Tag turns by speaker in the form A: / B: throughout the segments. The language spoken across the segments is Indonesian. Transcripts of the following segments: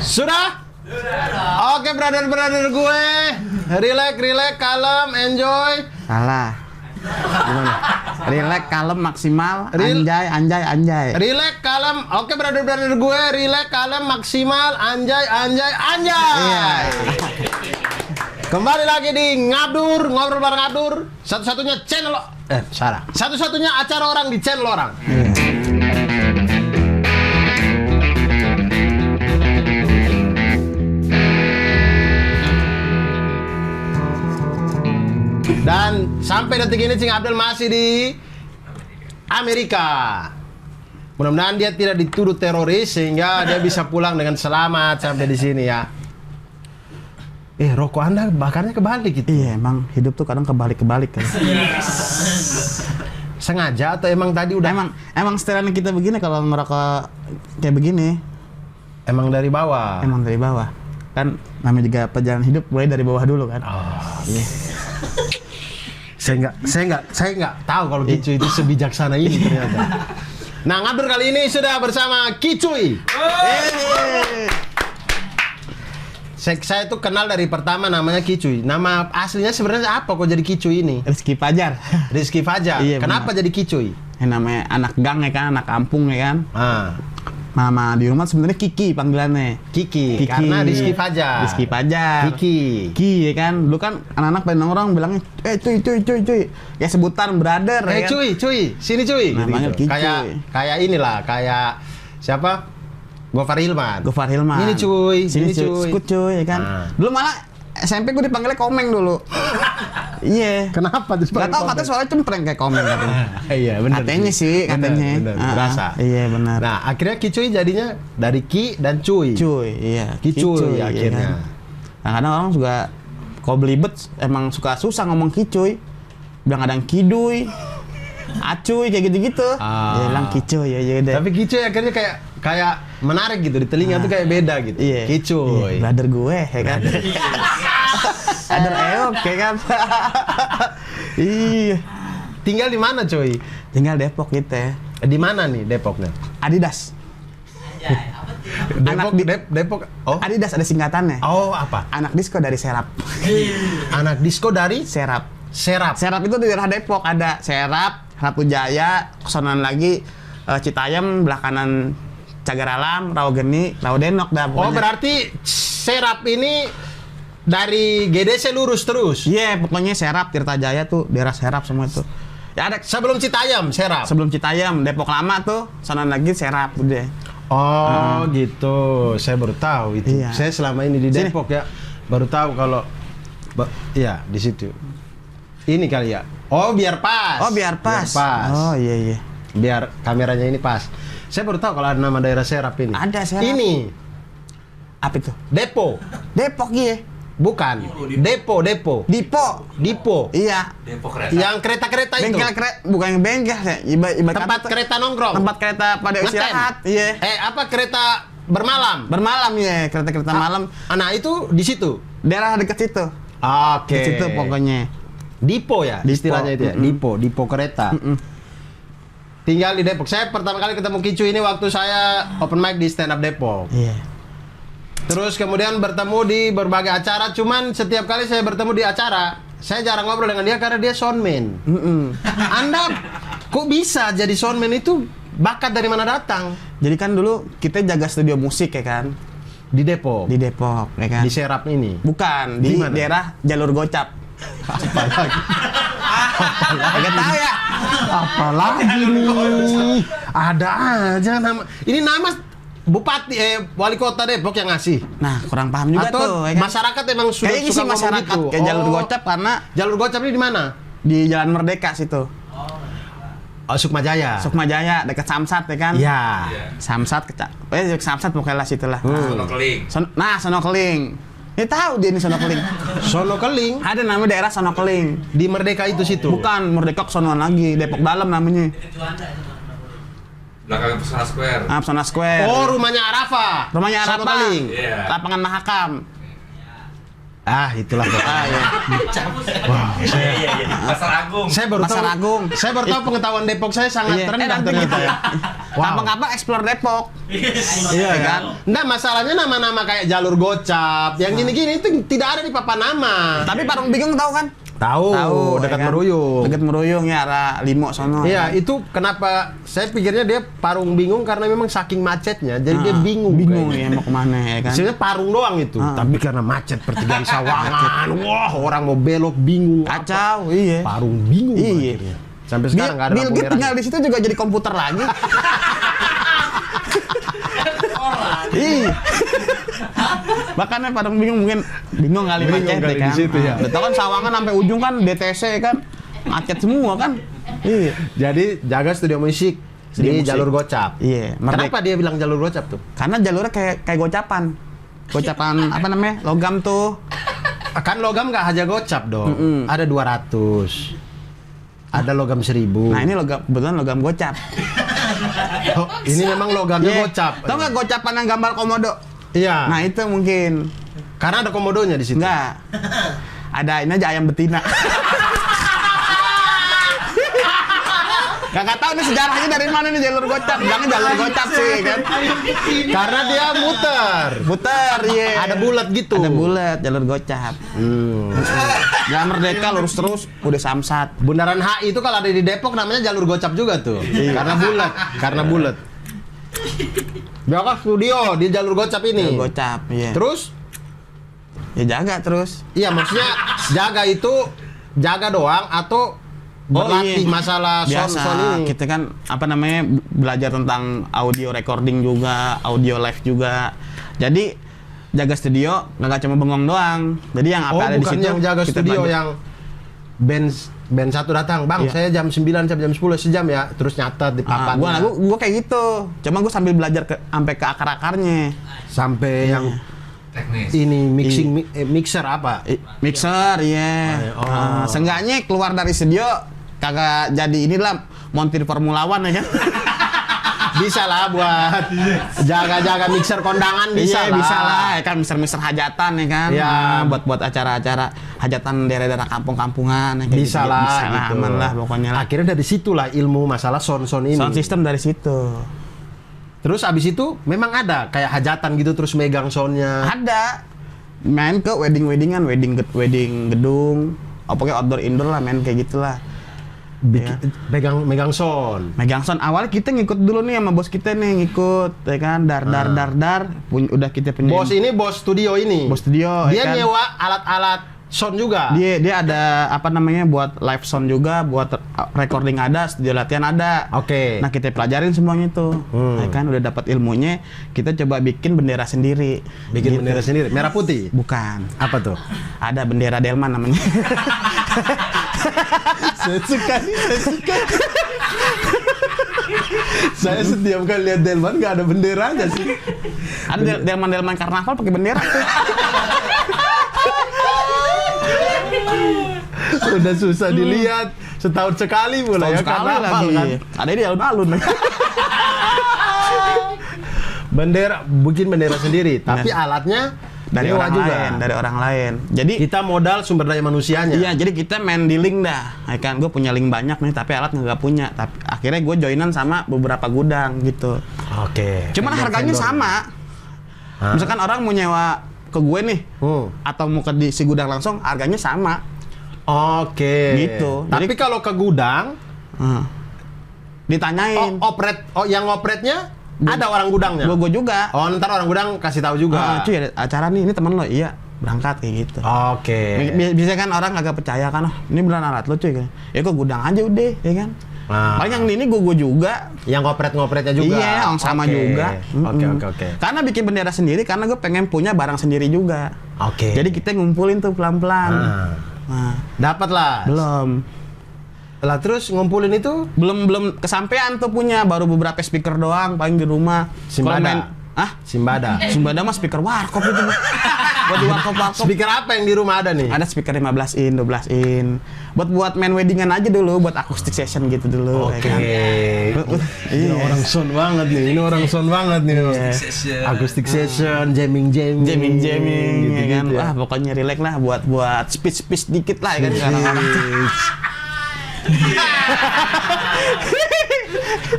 A: Sudah? Oke, brother-brother gue. Relax, kalem, enjoy.
B: Salah. Gimana? Relax, kalem, maksimal, anjay.
A: Relax, kalem. Oke, brother-brother gue. Relax, kalem, maksimal, anjay.
B: Iya.
A: Kembali lagi di Ngabdur, ngobrol bareng Ngabdur. Satu-satunya channel satu-satunya acara orang di channel orang. Dan sampai detik ini Cing Abdel masih di Amerika. Mudah-mudahan dia tidak dituduh teroris sehingga dia bisa pulang dengan selamat sampai di sini ya. Rokok Anda bakarnya kebalik gitu.
B: Iya, emang hidup tuh kadang kebalik kan.
A: Sengaja atau emang tadi udah
B: emang setelan kita begini kalau merokok kayak begini.
A: Emang dari bawah.
B: Emang dari bawah. Kan namanya juga perjalanan hidup mulai dari bawah dulu kan.
A: Oh. Iya. Saya nggak tahu kalau Kicuy itu sebijaksana ini ternyata. Nah, Ngabdur kali ini sudah bersama Kicuy. Saya tuh kenal dari pertama namanya Kicuy. Nama aslinya sebenarnya apa kok jadi Kicuy ini?
B: Rizky Fajar.
A: Rizky Fajar.
B: Iya,
A: kenapa
B: benar.
A: jadi Kicuy?
B: Namanya anak gang ya kan, anak kampung ya kan. Mama di rumah sebenarnya Kiki panggilannya.
A: Kiki. Karena Rizky Fajar.
B: Rizky Fajar.
A: Kiki
B: ya kan. Dulu kan anak-anak pada nongkrong bilangnya, cuy. Ya sebutan brother ya kan.
A: Cuy, sini cuy.
B: Namanya
A: gitu.
B: Kicuy.
A: Kayak inilah, kayak siapa? Gofar Hilman. Ini cuy,
B: sini cuy. Skut cuy ya kan. Dulu malah SMP gue dipanggilnya Komeng dulu. Iya.
A: Kenapa tuh?
B: Gak tau, katanya soalnya cempreng kayak Komeng katanya.
A: Iya benar.
B: Katanya sih, katanya.
A: Bener, berasa.
B: Iya benar.
A: Nah akhirnya Kicuy jadinya dari Ki dan Cuy.
B: Iya.
A: Kicuy akhirnya.
B: Iya kan? Nah kadang orang juga kalau belibet emang suka susah ngomong Kicuy. Bilang kadang Kiduy, Acuy kayak gitu-gitu. Dia bilang Kicuy ya udah.
A: Tapi Kicuy akhirnya kayak menarik gitu di telinga tuh kayak beda gitu.
B: Iya.
A: Kicuy.
B: Iya, brother gue ya kan. Brother Eok ya kan. Iya.
A: Tinggal di mana cuy?
B: Tinggal Depok gitu ya.
A: Di mana nih Depoknya?
B: Adidas.
A: Depok. Oh.
B: Adidas ada singkatannya.
A: Oh, apa?
B: Anak disco dari Serap.
A: Anak disco dari
B: Serap.
A: Serap
B: itu di daerah Depok ada Serap, Rapu Jaya, kesonan lagi Citayam, belah kanan Cagar Alam, Rawageni, Rawadenok dah pokoknya.
A: Oh, berarti Serap ini dari GDC lurus terus?
B: Iya, pokoknya Serap, Tirtajaya tuh daerah Serap semua itu. Ya ada
A: sebelum Citayam, Serap.
B: Sebelum Citayam, Depok lama tuh, sonan lagi Serap udah.
A: Oh, gitu. Saya baru tahu itu.
B: Iya.
A: Saya selama ini di Depok ya, baru tahu kalau iya, di situ. Ini kali ya. Oh, biar pas.
B: Oh, biar pas. Oh, iya.
A: Biar kameranya ini pas. Saya baru tahu kalau ada nama daerah Serap ini.
B: Ada Serap.
A: Ini.
B: Apa itu?
A: Depok iya. Bukan. Dipo.
B: Iya.
C: Depok kereta.
A: Yang kereta-kereta itu.
B: Bukan yang bengkel ya.
A: Tempat kereta nongkrong.
B: Tempat kereta pada istirahat. Iya.
A: Apa kereta bermalam?
B: Bermalam ya, kereta malam.
A: Nah, itu di situ.
B: Daerah dekat situ.
A: Oke.
B: Di situ pokoknya.
A: Dipo ya, istilahnya itu ya. Dipo kereta. Tinggal di Depok. Saya pertama kali ketemu Kicuy ini waktu saya open mic di Stand Up Depok.
B: Iya.
A: Terus kemudian bertemu di berbagai acara. Cuman setiap kali saya bertemu di acara, saya jarang ngobrol dengan dia karena dia soundman. Anda kok bisa jadi soundman itu? Bakat dari mana datang?
B: Jadi kan dulu kita jaga studio musik ya kan.
A: Di Depok.
B: Di Depok ya kan.
A: Di Serap ini.
B: Bukan, di daerah Jalur Gocap.
A: Apalagi?
B: Agak tahu ya.
A: Apalagi nih? Ada aja nama. Ini nama Bupati Wali Kota Depok yang ngasih.
B: Nah, kurang paham juga
A: atau
B: tuh ya kan?
A: masyarakat emang sudah
B: kayaknya
A: suka
B: sih
A: ngomong
B: masyarakat
A: gitu.
B: kayak Jalur Gocap karena
A: Jalur Gocap ini di mana?
B: di Jalan Merdeka situ.
A: Oh, Sukmajaya.
B: Sukmajaya dekat Samsat ya kan?
A: Iya.
B: Samsat Samsat pokoknya lah situlah.
C: Sono Keling.
B: Sono Keling. Ini tahu dia nih Sono Keling.
A: Sono Keling.
B: Ada nama daerah Sono Keling.
A: Di Merdeka itu situ.
B: Bukan, Merdeka kesonoan lagi, Depok Dalam namanya.
C: Belakang Pesona Square.
B: Pesona Square.
A: Oh, rumahnya Arafah.
B: Rumahnya
A: Sono
B: Arafah.
A: Keling.
C: Iya.
B: Lapangan Mahakam.
A: Itulah pokoknya.
B: Iya.
C: Iya. Pasar Agung.
A: Saya baru
B: Pasar
A: tahu.
B: Agung.
A: Saya baru tahu pengetahuan Depok saya sangat rendah
B: nanti
A: ternyata
B: gitu
A: ya.
B: Kapan-kapan explore Depok.
A: Iya
B: kan?
A: Nggak, masalahnya nama-nama kayak jalur gocap, yang gini-gini itu tidak ada di papan nama.
B: Tapi Parung Bingung tahu kan?
A: Tahu, dekat
B: ya kan?
A: Meruyung.
B: Dekat Meruyung ya, arah Limo sono.
A: Iya, itu kenapa saya pikirnya dia Parung Bingung karena memang saking macetnya, jadi dia bingung.
B: Bingung
A: kayaknya.
B: ya mau kemana ya kan?
A: Sebenarnya Parung doang itu, tapi karena macet pertigaan Sawangan, wah orang mau belok bingung.
B: Kacau, iya.
A: Parung bingung
B: Iya.
A: akhirnya. Sampai sekarang nggak ada
B: Bill
A: lampu
B: Gates
A: merah.
B: tinggal di situ juga jadi komputer lagi. Iya. Makanya Parung Bingung mungkin bingung kali macet
A: kali
B: kan.
A: di situ ya.
B: Udah tau kan Sawangan sampai ujung kan DTC kan macet semua kan. Iya.
A: Jadi jaga studio musik
B: Studio
A: di
B: musik.
A: jalur gocap.
B: Iya,
A: Kenapa dia bilang jalur gocap tuh?
B: Karena jalurnya kayak gocapan. Gocapan apa namanya? Logam tuh.
A: Kan logam nggak aja gocap dong. Ada 200. Ada logam 1000.
B: Nah, ini kebetulan logam gocap.
A: Oh, ini memang logamnya
B: Iya.
A: gocap.
B: Tahu nggak gocapan yang gambar komodo?
A: Iya.
B: Nah, itu mungkin.
A: Karena ada komodonya di situ.
B: Enggak. Ada ini aja ayam betina. Gak tahu nih sejarahnya dari mana nih jalur gocap. Jangan jalur gocap sih kan.
A: Karena dia muter.
B: Puter, iya.
A: Ada bulat gitu.
B: Ada bulat jalur gocap. Jalan Merdeka lurus terus udah samsat.
A: Bundaran HI itu kalau ada di Depok namanya jalur gocap juga tuh. Karena bulat, karena bulat. Biarkan studio di jalur gocap ini.
B: Jalur gocap, iya.
A: Terus?
B: Ya jaga terus.
A: Iya, maksudnya jaga itu jaga doang atau berlatih masalah
B: biasa
A: sound ini.
B: kita kan apa namanya belajar tentang audio recording juga, audio live juga. Jadi jaga studio nggak cuma bengong doang. Jadi yang apa ada di
A: bukan
B: situ
A: yang jaga
B: kita
A: studio
B: belajar.
A: yang band satu datang, bang,
B: Iya.
A: saya jam 9 sampai jam 10 sejam ya, terus nyatat di papan.
B: Gua kayak gitu. Cuma gua sambil belajar sampai ke akar-akarnya.
A: Sampai yang
C: Teknis.
A: ini mixer apa?
B: Mixer, iya.
A: Oh.
B: Seenggaknya keluar dari studio kagak jadi inilah montir Formula One ya kan.
A: Bisa lah buat jaga-jaga mixer kondangan bisa
B: Iya,
A: lah.
B: bisa lah ya kan, mixer hajatan ya kan.
A: Iya.
B: Buat acara-acara hajatan daerah-daerah kampung-kampungan ya, kayak
A: Bisa
B: gitu.
A: lah,
B: Bisa lah,
A: gitu.
B: aman lah pokoknya lah.
A: Akhirnya dari situlah ilmu masalah sound ini.
B: Sound system dari situ.
A: Terus abis itu memang ada kayak hajatan gitu terus megang soundnya.
B: Ada main ke wedding-weddingan, wedding gedung, pokoknya outdoor indoor lah, main kayak gitulah.
A: Megang sound.
B: Megang sound awal kita ngikut dulu nih sama bos kita nih, ngikut ya kan, dar udah kita punya
A: Bos ini bos studio ini.
B: bos studio
A: Dia
B: ya kan?
A: nyewa alat-alat sound juga.
B: Dia ada apa namanya buat live sound juga, buat recording ada, studio latihan ada.
A: Oke.
B: Nah, kita pelajarin semuanya itu. Ya kan udah dapat ilmunya, kita coba bikin bendera sendiri.
A: Bikin
B: Gitu.
A: bendera sendiri, merah putih.
B: Bukan.
A: Apa tuh?
B: Ada bendera Delman namanya.
A: Saya suka. Saya setiap kali lihat Delman nggak ada benderanya sih.
B: Ada Delman karnaval pakai bendera tuh.
A: Udah susah dilihat, setahun sekali pula ya
B: Sekali
A: karnaval
B: lagi.
A: kan.
B: Ada di alun-alun.
A: Bendera, bikin bendera sendiri, tapi alatnya
B: Dari
A: nyewa
B: orang lain, dari orang lain. Jadi
A: Kita modal sumber daya manusianya.
B: iya, jadi kita main di link dah. Ya kan, gue punya link banyak nih, tapi alat nggak punya. Tapi akhirnya gue joinan sama beberapa gudang gitu.
A: Oke.
B: Cuman harganya sama. Misalkan orang mau nyewa ke gue nih, atau mau ke si gudang langsung, harganya sama.
A: Oke.
B: Gitu.
A: Tapi kalau ke gudang,
B: Ditanyain.
A: yang ngopretnya ada orang gudangnya.
B: Gue juga.
A: Oh, ntar orang gudang kasih tahu juga.
B: Cuy, ada acara nih, ini temen lo, iya berangkat kayak gitu.
A: Oke.
B: Biasanya kan orang agak percaya kan, oh, ini beneran alat lo cuy. Ya kok gudang aja udah, ya kan. Paling yang ini gue juga.
A: Yang ngopretnya juga.
B: Iya, yang sama
A: Oke.
B: juga.
A: Oke.
B: Karena bikin bendera sendiri, karena gue pengen punya barang sendiri juga.
A: Oke.
B: Jadi kita ngumpulin tuh pelan-pelan. Nah,
A: Dapat lah.
B: belum.
A: Lah terus ngumpulin itu
B: Belum kesampaian tuh punya, baru beberapa speaker doang paling di rumah. Kalau
A: Simbada.
B: main,
A: Simbada.
B: Simbada mah speaker warkop itu. Buat di warkop-warkop.
A: Speaker apa yang di rumah ada nih?
B: Ada speaker 15 in, 12 in. Buat main weddingan aja dulu, buat acoustic session gitu dulu.
A: Oke.
B: Ya kan?
A: Ini orang sound banget nih. Ini orang sound banget nih.
C: Session.
A: Acoustic session, jamming,
B: Jamming, ya kan.
A: gitu-gitu ya.
B: Wah, pokoknya relax lah buat speech dikit lah ya kan.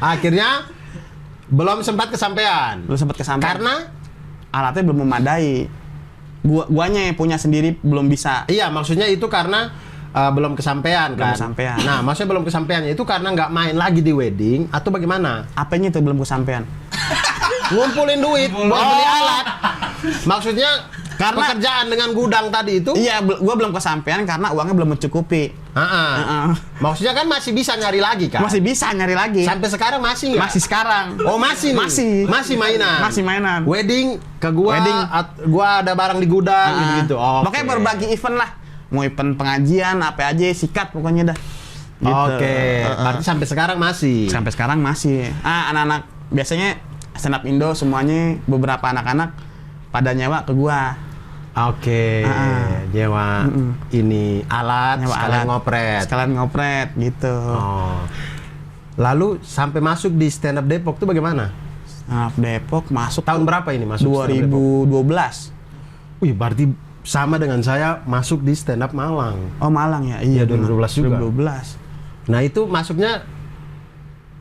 A: Akhirnya belum sempat kesampaian.
B: Belum sempat kesampaian.
A: Karena
B: alatnya belum memadai. Guanya yang punya sendiri belum bisa.
A: iya, maksudnya itu karena belum kesampaian
B: Belum
A: kan.
B: kesampaian.
A: Nah, maksudnya belum kesampaiannya itu karena nggak main lagi di wedding atau bagaimana?
B: Apanya itu belum kesampaian?
A: Ngumpulin duit buat beli alat. Maksudnya pekerjaan dengan gudang tadi itu?
B: Iya, gua belum kesampaian karena uangnya belum mencukupi.
A: Maksudnya kan masih bisa nyari lagi kan?
B: Masih bisa nyari lagi.
A: Sampai sekarang masih nggak?
B: Masih sekarang.
A: Oh masih nih? Masih mainan?
B: Masih mainan.
A: Wedding ke gua,
B: Wedding.
A: Gua ada barang di gudang gitu-gitu. Oke.
B: Makanya berbagi event lah. Mau event pengajian, apa aja, sikat pokoknya dah. Gitu.
A: Oke. Berarti sampai sekarang masih?
B: Sampai sekarang masih. Anak-anak biasanya stand up Indo semuanya beberapa anak-anak pada nyewa ke gua.
A: Oke. Nyewa ini alat,
B: Nyewa
A: sekalian
B: alat.
A: ngopret.
B: Sekalian ngopret gitu.
A: Oh. Lalu sampai masuk di stand up Depok tuh bagaimana?
B: Nah, Depok masuk
A: Tahun berapa ini masuk stand up Depok?
B: 2012.
A: Wih, berarti sama dengan saya masuk di stand up Malang.
B: Oh, Malang ya?
A: Iya,
B: benar.
A: 2012 juga.
B: 2012.
A: Nah, itu masuknya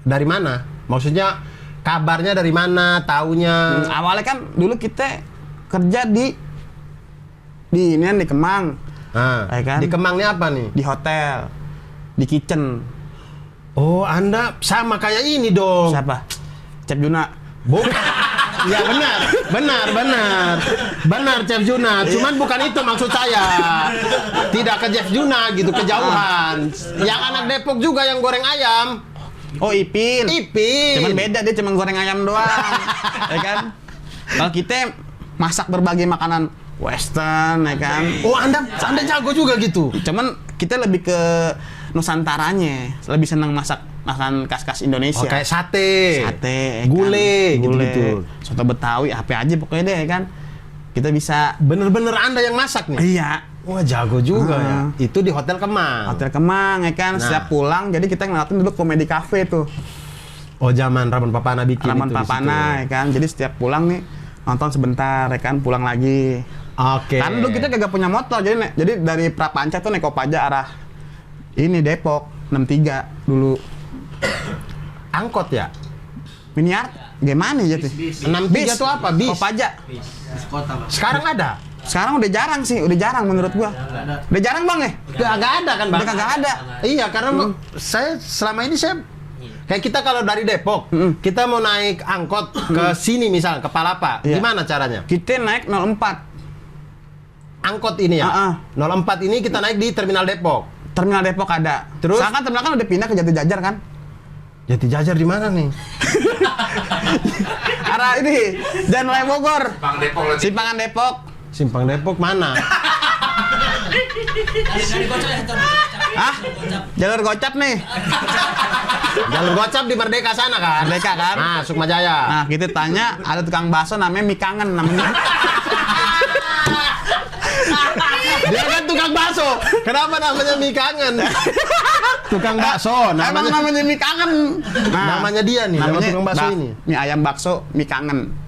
A: dari mana? Maksudnya kabarnya dari mana? Taunya?
B: Awalnya kan dulu kita kerja di Kemang. Ya kan?
A: Di Kemangnya apa nih?
B: Di hotel. Di kitchen.
A: Oh, Anda sama kayak ini dong.
B: Siapa? Cep Juna.
A: Bukan. Ya benar Chef Juna. Cuman bukan itu maksud saya. Tidak ke Chef Juna gitu, kejauhan. Yang anak Depok juga yang goreng ayam.
B: Oh, Ipin. Cuman beda, dia cuma goreng ayam doang. Ya kan? Kalau kita masak berbagai makanan Western, ya kan?
A: Oh, Anda jago juga gitu.
B: Cuman kita lebih ke Nusantaranya, lebih senang masak makan khas-khas Indonesia.
A: Oh, kayak sate,
B: ya
A: gulai,
B: kan?
A: gitu-gitu.
B: Soto Betawi, apa aja pokoknya deh, ya kan? Kita bisa.
A: Bener-bener Anda yang masak nih?
B: Iya.
A: Wah, jago juga ya. Itu di Hotel Kemang.
B: Hotel Kemang, ya kan?
A: Nah.
B: Setiap pulang, jadi kita ngeliatin dulu komedi cafe tuh.
A: Oh, zaman Ramon Papana bikin
B: Ramon
A: itu di
B: Papana,
A: situ.
B: ya kan? Jadi setiap pulang nih, nonton sebentar, ya kan? Pulang lagi.
A: Oke.
B: Kan dulu kita kagak punya motor, jadi dari Prapanca tuh naik Kopaja arah ini Depok 63 dulu.
A: Angkot ya?
B: Miniart gimana ya tuh?
A: 63 tuh apa? Bis?
B: Kopaja.
A: Sekarang ada?
B: Sekarang udah jarang sih, udah jarang menurut gua. Udah jarang Bang ya?
A: Nggak ada kan, Bang?
B: Udah kagak ada.
A: Iya, karena saya selama ini kayak kita kalau dari Depok, kita mau naik angkot ke sini misal, ke Palapa,
B: Iya.
A: gimana caranya?
B: Kita naik 04.
A: Angkot ini ya? 04 ini kita naik di Terminal Depok.
B: Terminal Depok ada.
A: Terus?
B: Sekarang kan terminal kan udah pindah ke Jati Jajar kan?
A: Jati Jajar di mana nih?
B: Arah ini, Jalan Raya Bogor.
C: Bang Depok lagi.
B: Simpangan Depok.
A: Simpang Depok mana?
B: Hah? Jalur gocap nih.
A: Jalur gocap di Merdeka sana kan?
B: Merdeka kan?
A: Nah, Sukmajaya.
B: Nah, kita tanya, ada tukang bakso namanya Mie Kangen namanya.
A: Dia kan tukang bakso. Kenapa namanya Mie Kangen? Tukang bakso
B: Emang
A: namanya.
B: namanya Mie Kangen.
A: Namanya dia nih, nama tukang bakso ini.
B: Mie ayam bakso Mie Kangen.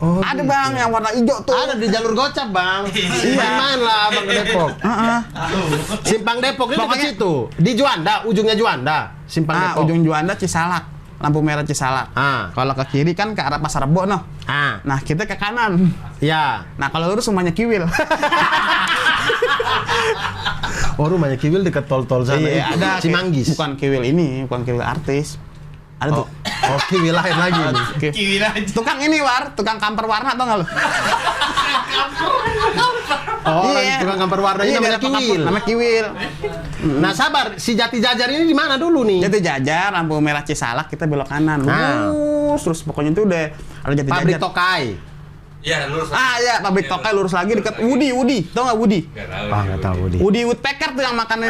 A: Oh,
B: Ada Bang yang warna hijau tuh.
A: ada di jalur gocap, Bang. Main-main lah Bang ke Depok. Simpang Depok itu ke
B: Pokoknya-
A: situ. Di Juanda, ujungnya Juanda. Simpang Depok.
B: Ujung Juanda Cisalak. Lampu merah Cisalak. Kalau ke kiri kan ke arah Pasar Rebo noh. Nah, kita ke kanan.
A: Ya.
B: Nah, kalau lurus semuanya Kiwil.
A: Oh, rumahnya Kiwil dekat tol-tol sana.
B: Iya,
A: itu.
B: ada
A: Cimanggis.
B: Bukan Kiwil ini, bukan Kiwil artis. Ada tuh.
A: Oh, Kiwil lain lagi nih.
C: Kiwil aja.
B: Tukang ini tukang kamper warna tau nggak lu?
A: Oh, tukang kamper warna ini namanya
B: dia
A: Kiwil.
B: Namanya Kiwil.
A: Nah, sabar, si Jati Jajar ini di mana dulu nih?
B: Jati Jajar, lampu merah Cisalak, kita belok kanan.
A: Nah.
B: Terus pokoknya itu udah ada Jati
A: Pabrik
B: Jajar.
A: Tokai.
C: Iya, lurus.
B: Iya, pabrik tokai lurus lagi dekat Woody. Tau nggak Woody?
A: Nggak tahu dia.
B: Woody Woodpecker tuh yang makan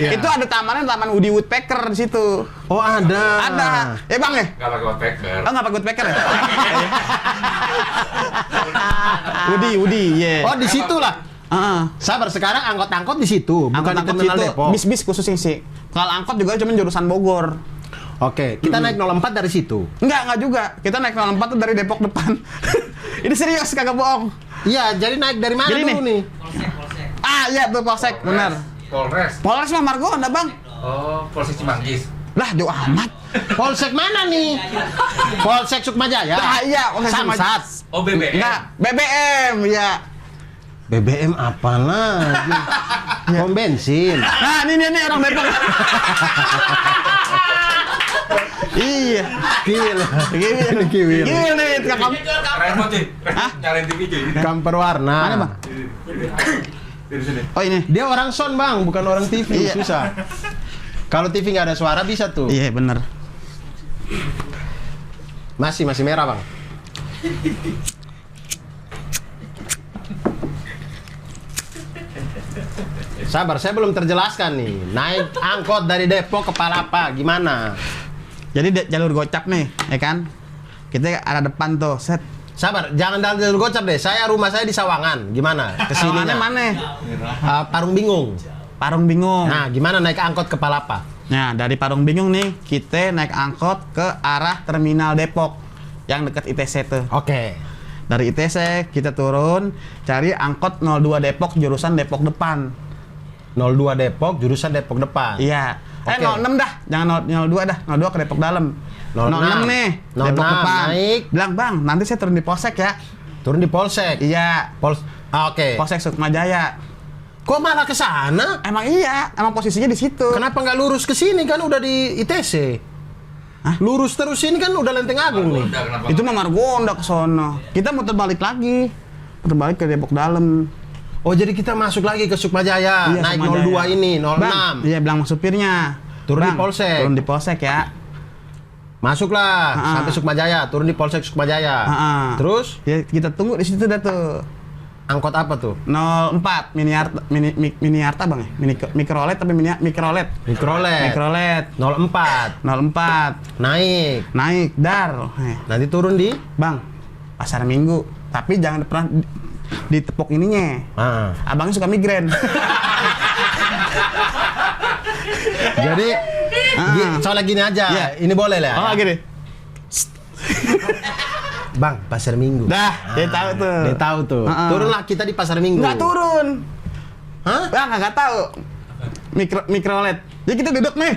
B: Itu ada taman Woody Woodpecker di situ.
A: Oh ada.
B: Ada. Bang ya?
C: Nggak pakai woodpecker.
B: Oh nggak pakai Woodpecker ya? Woody, yeah.
A: Oh di situ lah. Sabar, sekarang angkot-angkot di situ, bukan di terminal Depok.
B: Bis khususnya sih. Kalau angkot juga cuma jurusan Bogor.
A: Oke, kita naik 04 dari situ.
B: Enggak juga. Kita naik 04 tuh dari Depok depan. Ini serius, kagak bohong.
A: Iya, jadi naik dari mana
B: Jadi
A: dulu nih?
B: Iya tuh Polsek, benar. Polres mah Margonda, Bang.
C: Oh, Polsek Cimanggis.
B: Lah, jauh amat.
A: Polsek mana nih? Polsek Sukmajaya.
B: Iya, Polsek
A: Samsat.
C: Oh, BBM.
B: Enggak, BBM, ya.
A: BBM apa lagi? Pom bensin.
B: Nah, ini orang Depok. Iya.
A: Kiwil.
B: Ini
A: Kiwil.
B: nih, kakak.
C: Keren banget, nyalain TV cuy.
A: Kamper warna.
B: Mana, Bang?
C: Dari sini.
B: Oh, ini.
A: Dia orang sound, Bang, bukan orang TV.
B: Iya.
A: Susah. Kalau TV nggak ada suara bisa tuh.
B: Iya, bener.
A: Masih merah, Bang. Sabar, saya belum terjelaskan nih. Naik angkot dari Depok ke Palapa, gimana?
B: Jadi jalur gocap nih, ya kan? Kita arah depan tuh, set.
A: Sabar, jangan dalam jalur gocap deh. Rumah saya di Sawangan, gimana?
B: Kesininya
A: Kesininya
B: mana?
A: Parung Bingung.
B: Parung Bingung.
A: Nah, gimana naik angkot ke Palapa?
B: Nah, dari Parung Bingung nih, kita naik angkot ke arah terminal Depok yang dekat ITC tuh.
A: Oke.
B: Dari ITC kita turun, cari angkot 02 Depok jurusan Depok depan.
A: 02 Depok, jurusan Depok depan.
B: Iya.
A: Oke.
B: 06 dah, jangan 02 dah. 02 ke Depok dalam. 06 nih,
A: 06,
B: Depok depan.
A: naik.
B: Bilang, "Bang, nanti saya turun di Polsek ya."
A: Turun di Polsek.
B: Iya.
A: Oke.
B: Polsek Sukmajaya.
A: Kok malah ke sana?
B: Emang iya, emang posisinya di situ.
A: Kenapa nggak lurus ke sini kan udah di ITC?
B: Hah?
A: Lurus terus ini kan udah Lenteng Agung nih.
B: Itu mah Margonda ke sono. Kita muter balik lagi. Muter balik ke Depok dalam.
A: Oh, jadi kita masuk lagi ke Sukmajaya,
B: Iya,
A: naik
B: Sukmajaya.
A: 02 ini, 06.
B: Bang, iya bilang sama supirnya.
A: Turun di
B: "Bang,
A: Polsek."
B: Turun di Polsek ya.
A: Masuklah
B: Ha-ha.
A: sampai Sukmajaya, turun di Polsek Sukmajaya.
B: Ha-ha.
A: Terus
B: Ya, kita tunggu di situ dah tuh.
A: angkot apa tuh?
B: 04 mini Arta Bang ya? Mikrolet tapi mikrolet.
A: Mikrolet. 04.
B: 04. Naik dar.
A: Nanti turun di
B: Bang, Pasar Minggu. Tapi jangan pernah ditepok ininya. Abangnya suka migrain.
A: Jadi soalnya gini aja.
B: Iya.
A: Ini boleh lah.
B: Oh, gini.
A: Bang, Pasar Minggu.
B: Dah, dia tahu tuh.
A: Dia tahu tuh. Turunlah kita di Pasar Minggu.
B: Nggak turun.
A: Hah?
B: Bang, nggak tahu. Mikrolet. Jadi kita duduk nih.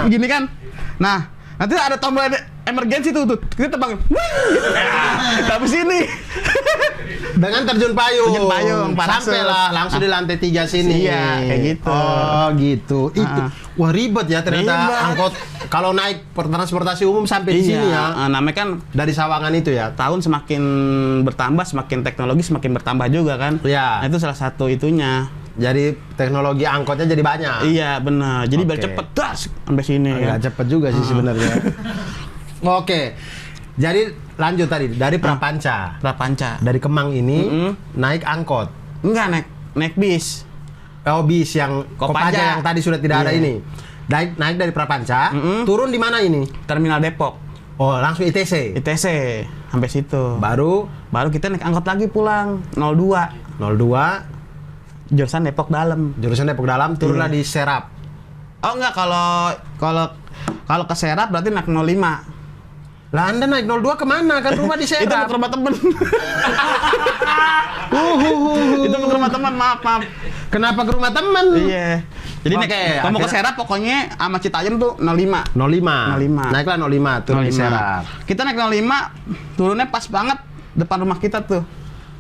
B: Begini kan. Nah, nanti ada tombol emergency tuh. Kita tebang. Habis ini.
A: Dengan terjun payung.
B: Terjun payung, parasut.
A: Sampailah langsung di lantai 3 sini.
B: Iya, kayak gitu.
A: Oh, gitu. Itu wah ribet ya ternyata
B: Ribet.
A: angkot kalau naik transportasi umum sampai di sini ya.
B: Namanya kan
A: Dari Sawangan itu ya.
B: tahun semakin bertambah, semakin teknologi semakin bertambah juga kan.
A: Iya.
B: Nah, itu salah satu itunya.
A: Jadi teknologi angkotnya jadi banyak.
B: Iya, benar. Jadi biar
A: Oke.
B: cepet das sampai sini
A: Nggak
B: ya.
A: cepet juga sih sebenarnya. Oke. Jadi lanjut tadi dari Prapanca.
B: Prapanca.
A: Dari Kemang ini naik angkot.
B: Enggak naik bis.
A: Oh, bis yang
B: Kopaja.
A: Kopaja yang tadi sudah tidak ada
B: Iya.
A: ini. Naik dari Prapanca, turun di mana ini?
B: Terminal Depok.
A: Oh, langsung ITC.
B: ITC sampai situ.
A: Baru
B: Baru kita naik angkot lagi pulang 02.
A: 02
B: Jurusan Depok dalam.
A: jurusan Depok Dalam, turunlah
B: Iya.
A: di Serap.
B: Oh enggak, kalau ke Serap berarti naik 05.
A: Lah Anda naik 02 kemana? Kan rumah di
B: Itu mau
A: Serap.
B: ke rumah temen. Itu mau ke rumah teman, maaf.
A: Kenapa ke rumah teman?
B: Iya. Jadi
A: Oke,
B: kalau mau ke
A: akhirnya-
B: Serap pokoknya sama Citayam tuh 05.
A: 05.
B: 05.
A: Naiklah 05 turun di
B: 05.
A: Serap.
B: Kita naik 05, turunnya pas banget depan rumah kita tuh,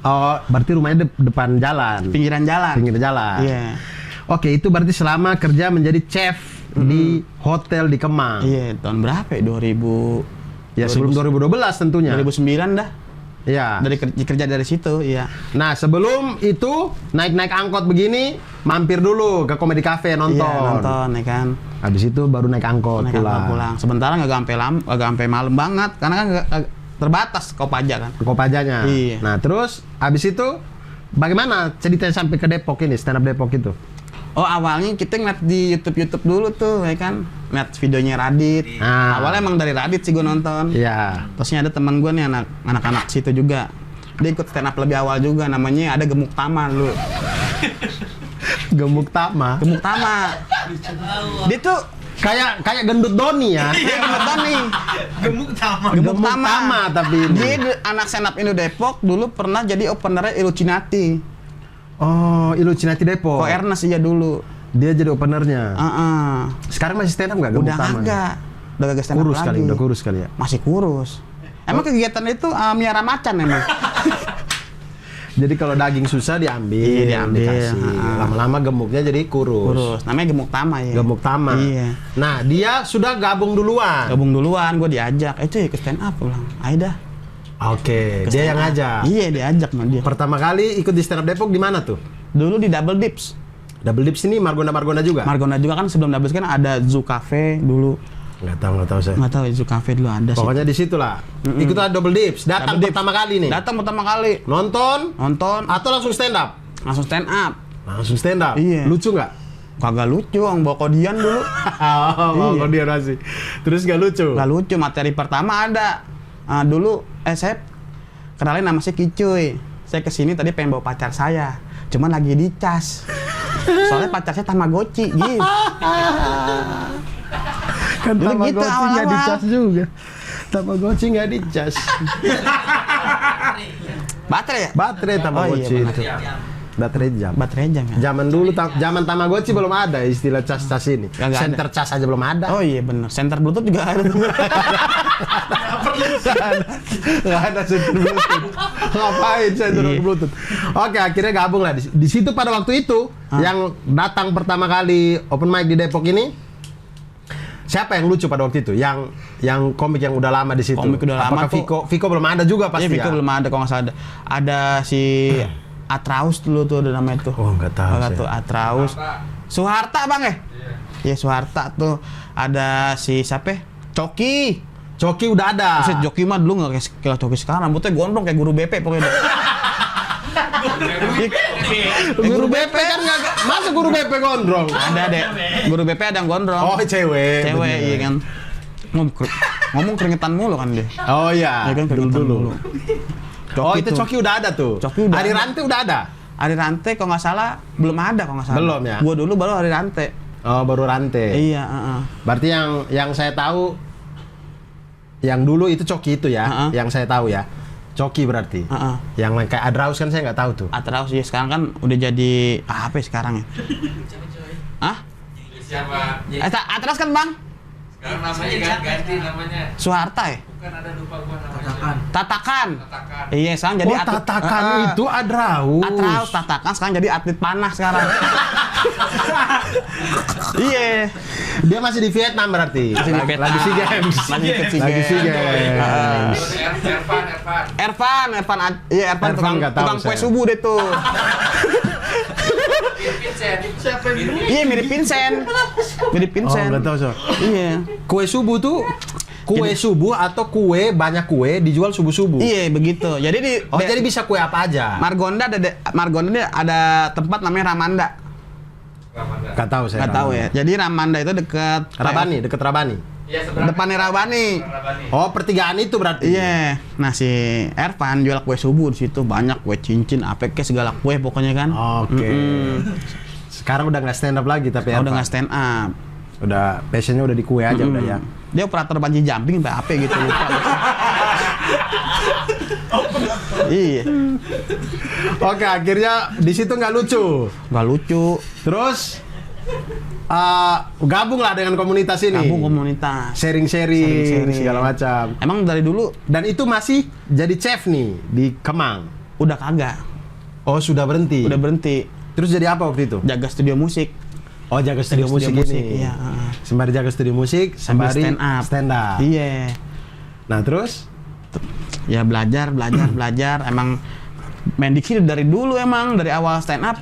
A: Oh, berarti rumahnya depan jalan.
B: pinggiran jalan.
A: Pinggir jalan.
B: Iya.
A: Oke, itu berarti selama kerja menjadi chef di hotel di Kemang.
B: Iya, tahun berapa ya? 2000.
A: Ya sebelum 2012 tentunya.
B: 2009 dah.
A: Iya.
B: Dari kerja dari situ, iya.
A: Nah, sebelum itu naik angkot begini, mampir dulu ke Comedy Cafe nonton.
B: Iya, nonton ya kan.
A: Habis itu baru naik angkot
B: Pulang. Sementara nggak sampai malam banget karena kan nggak terbatas Kopaja kan.
A: Kopajanya.
B: Iya.
A: Nah, terus habis itu bagaimana ceritanya sampai ke Depok ini, stand up Depok itu?
B: Oh, awalnya kita ngeliat di YouTube dulu tuh, ya kan. Ngeliat videonya Radit.
A: Ah.
B: Awalnya emang dari Radit sih gue nonton.
A: Iya.
B: Terusnya ada teman gue nih anak-anak situ juga. Dia ikut stand up lebih awal juga, namanya ada Gemuk Tama dulu.
A: Gemuk Tama.
B: Gemuk Tama. Dia tuh
A: Kayak gendut Doni ya.
B: Gemuk Tama.
A: Gemuk Tama tapi ini.
B: Dia anak stand up Indo Depok dulu pernah jadi openernya Illuminati.
A: Oh, Illuminati Depok.
B: Ko Ernest iya dulu.
A: Dia jadi openernya.
B: Sekarang
A: Masih stand up nggak Gemuk
B: udah
A: Tama?
B: kagak. Udah kagak stand up
A: Kurus
B: lagi.
A: kali, udah kurus kali ya.
B: Masih kurus. Emang kegiatan itu miara macan emang.
A: Jadi kalau daging susah diambil,
B: Iya, diambil.
A: dikasih. Lama-lama gemuknya jadi kurus.
B: Kurus. Namanya Gemuk Tama ya.
A: Gemuk Tama.
B: Iya.
A: Nah, dia sudah gabung duluan.
B: Gabung duluan, gue diajak. Cuy, ke stand up pulang. Ayo dah.
A: Oke, dia yang ngajak.
B: Iya, diajak sama dia.
A: Pertama kali ikut di stand up Depok di mana tuh?
B: Dulu di Double Dips.
A: Double Dips ini Margonda juga?
B: Margonda juga kan, sebelum Double Dips kan ada Zoo Cafe dulu.
A: Nggak tahu saya.
B: Nggak tahu Zoo Cafe dulu ada sih.
A: Pokoknya di situ lah. Ikut Double Dips. Datang
B: Double Dips.
A: pertama kali nih.
B: Datang pertama kali.
A: Nonton
B: Atau
A: langsung stand up?
B: langsung stand up.
A: Langsung stand up.
B: Iya.
A: Lucu nggak?
B: Kagak lucu, ang bawa kodian dulu.
A: Oh, dia masih. Terus nggak lucu?
B: Nggak lucu, materi pertama ada. Dulu saya kenalin nama saya Kicuy. Saya kesini tadi pengen bawa pacar saya, cuman lagi dicas. Soalnya pacar saya Tamagotchi, gitu.
A: Kan
B: Dulu
A: Tamagotchi
B: gitu
A: nggak
B: awal-awal.
A: dicas juga. Tamagotchi nggak dicas.
B: Baterai ya?
A: Baterai Tamagotchi
B: Oh, iya,
A: itu. Baterai jam.
B: Baterai jam ya?
A: Zaman dulu, zaman Tamagotchi belum ada istilah cas-cas ini.
B: Nggak ada.
A: Center cas aja belum ada.
B: Oh iya bener, center Bluetooth juga ada.
A: Nggak ada center Bluetooth. Ngapain center
B: Iya.
A: Bluetooth? Oke, akhirnya gabung lah. Di situ pada waktu itu, yang datang pertama kali open mic di Depok ini, siapa yang lucu pada waktu itu? Yang komik yang udah lama di situ.
B: Komik udah lama
A: Apakah
B: tuh.
A: Viko belum ada juga pasti
B: Iya, Viko
A: ya?
B: belum ada kalau nggak salah. Ada si Atraus dulu tuh ada namanya tuh.
A: Oh, nggak tahu
B: Nggak
A: saya.
B: tuh Atraus. Suharta bang ya? Iya Suharta tuh. Ada si siapa? Coki.
A: Coki udah ada.
B: Buset, Joki mah dulu nggak kayak Coki sekarang. Rambutnya gondrong kayak guru BP pokoknya.
A: Guru BP kan nggak, masa guru BP gondrong?
B: Ada deh. Guru BP ada yang gondrong.
A: Oh, cewek.
B: Cewek,
A: bener.
B: iya kan. Ngomong keringetan mulu kan dia.
A: Oh iya,
B: Iya kan, keringetan
A: dulu. Oh, itu
B: tuh.
A: Coki udah ada tuh.
B: Coki udah
A: Hari
B: ada.
A: Rantai udah ada.
B: Hari Rantai kalau nggak salah belum ada kalau nggak salah.
A: Belum ya?
B: Gua dulu baru Hari Rantai.
A: Oh, baru Rantai.
B: Iya,
A: Berarti yang saya tahu yang dulu itu Coki itu ya, yang saya tahu ya. Coki berarti. Yang kayak Adraus kan saya nggak tahu tuh.
B: Atraus ya sekarang kan udah jadi apa ya sekarang ya? Hah?
C: Siapa?
B: Atraus kan bang?
C: Sekarang namanya ganti namanya.
B: Suharta ya?
C: Bukan, ada lupa gua namanya.
B: Tatakan.
C: Tatakan.
B: Iya sekarang jadi
A: Oh, Tatakan itu Adraus.
B: Atraus Tatakan sekarang jadi atlet panah sekarang. Iya.
A: Dia masih di Vietnam berarti.
B: Masih di Vietnam.
A: Lagi SEA Games.
B: Lagi ikut SEA
A: Lagi SEA
B: Games.
A: Games.
C: Terus Ervan.
B: Iya Ervan
A: Ervan nggak tahu
B: tukang kue
A: saya.
B: subuh deh tuh.
C: Vincent. Siapa
B: Iya mirip Vincent. Mirip
A: Oh,
B: Vincent.
A: nggak tahu so.
B: Iya.
A: Kue subuh tuh kue subuh atau kue banyak kue dijual subuh-subuh.
B: Iya begitu. Jadi di
A: Oh, jadi bisa kue apa aja?
B: Margonda ada tempat namanya Ramanda.
A: Nggak tahu saya.
B: Nggak tahu ya. Jadi Ramanda itu dekat
A: Rabani, deket Rabani.
C: Iya, seberang.
B: depannya Rabani.
A: Oh, pertigaan itu berarti.
B: Iya. Nah si Ervan jual kue subuh di situ banyak kue cincin, apa kek segala kue pokoknya kan.
A: Oke. Sekarang udah nggak stand up lagi tapi
B: Udah
A: apa?
B: nggak stand up.
A: Udah passionnya udah di kue aja udah ya.
B: Dia operator bungee jumping apa gitu lupa. Iya.
A: Oke, akhirnya di situ nggak lucu.
B: Nggak lucu.
A: Terus gabung lah dengan komunitas ini.
B: Gabung komunitas.
A: Sharing-sharing
B: Sharing-sharing.
A: segala macam.
B: Emang dari dulu
A: Dan itu masih jadi chef nih di Kemang.
B: udah kagak.
A: Oh, sudah berhenti.
B: Udah berhenti.
A: Terus jadi apa waktu itu?
B: Jaga studio musik.
A: Oh, jaga studio musik ini.
B: Iya.
A: Sembari jaga studio musik,
B: Sambil
A: sembari
B: stand up.
A: stand up.
B: Iya.
A: Nah, terus
B: Ya belajar. Emang main diksi dari dulu, emang dari awal stand up.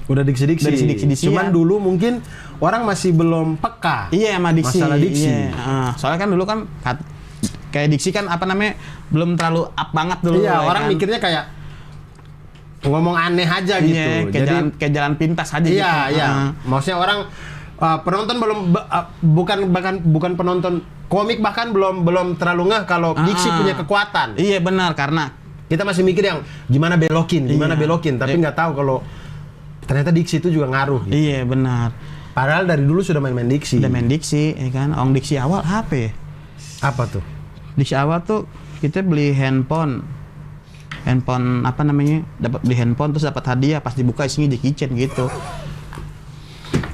A: Udah diksi-diksi.
B: Dari diksi-diksi,
A: Cuman
B: ya.
A: dulu mungkin orang masih belum peka.
B: Iya, sama diksi.
A: Masalah diksi.
B: Iya. Soalnya kan dulu kan kayak diksi kan apa namanya belum terlalu up banget dulu.
A: Iya,
B: ya
A: orang
B: kan?
A: mikirnya kayak ngomong aneh aja gitu.
B: Iya, kayak jalan pintas aja gitu.
A: Iya, iya. Maksudnya orang penonton bukan penonton komik bahkan belum terlalu ngeh kalau diksi punya kekuatan.
B: Iya benar, karena
A: Kita masih mikir yang gimana belokin, tapi nggak tahu kalau ternyata diksi itu juga ngaruh. Gitu.
B: Iya benar.
A: Padahal dari dulu sudah main-main diksi.
B: Udah main diksi, ya kan? Diksi awal apa ya?
A: Apa tuh?
B: Diksi awal tuh kita beli handphone apa namanya? Dapat beli handphone terus dapat hadiah, pas dibuka isinya Jackie Chan gitu.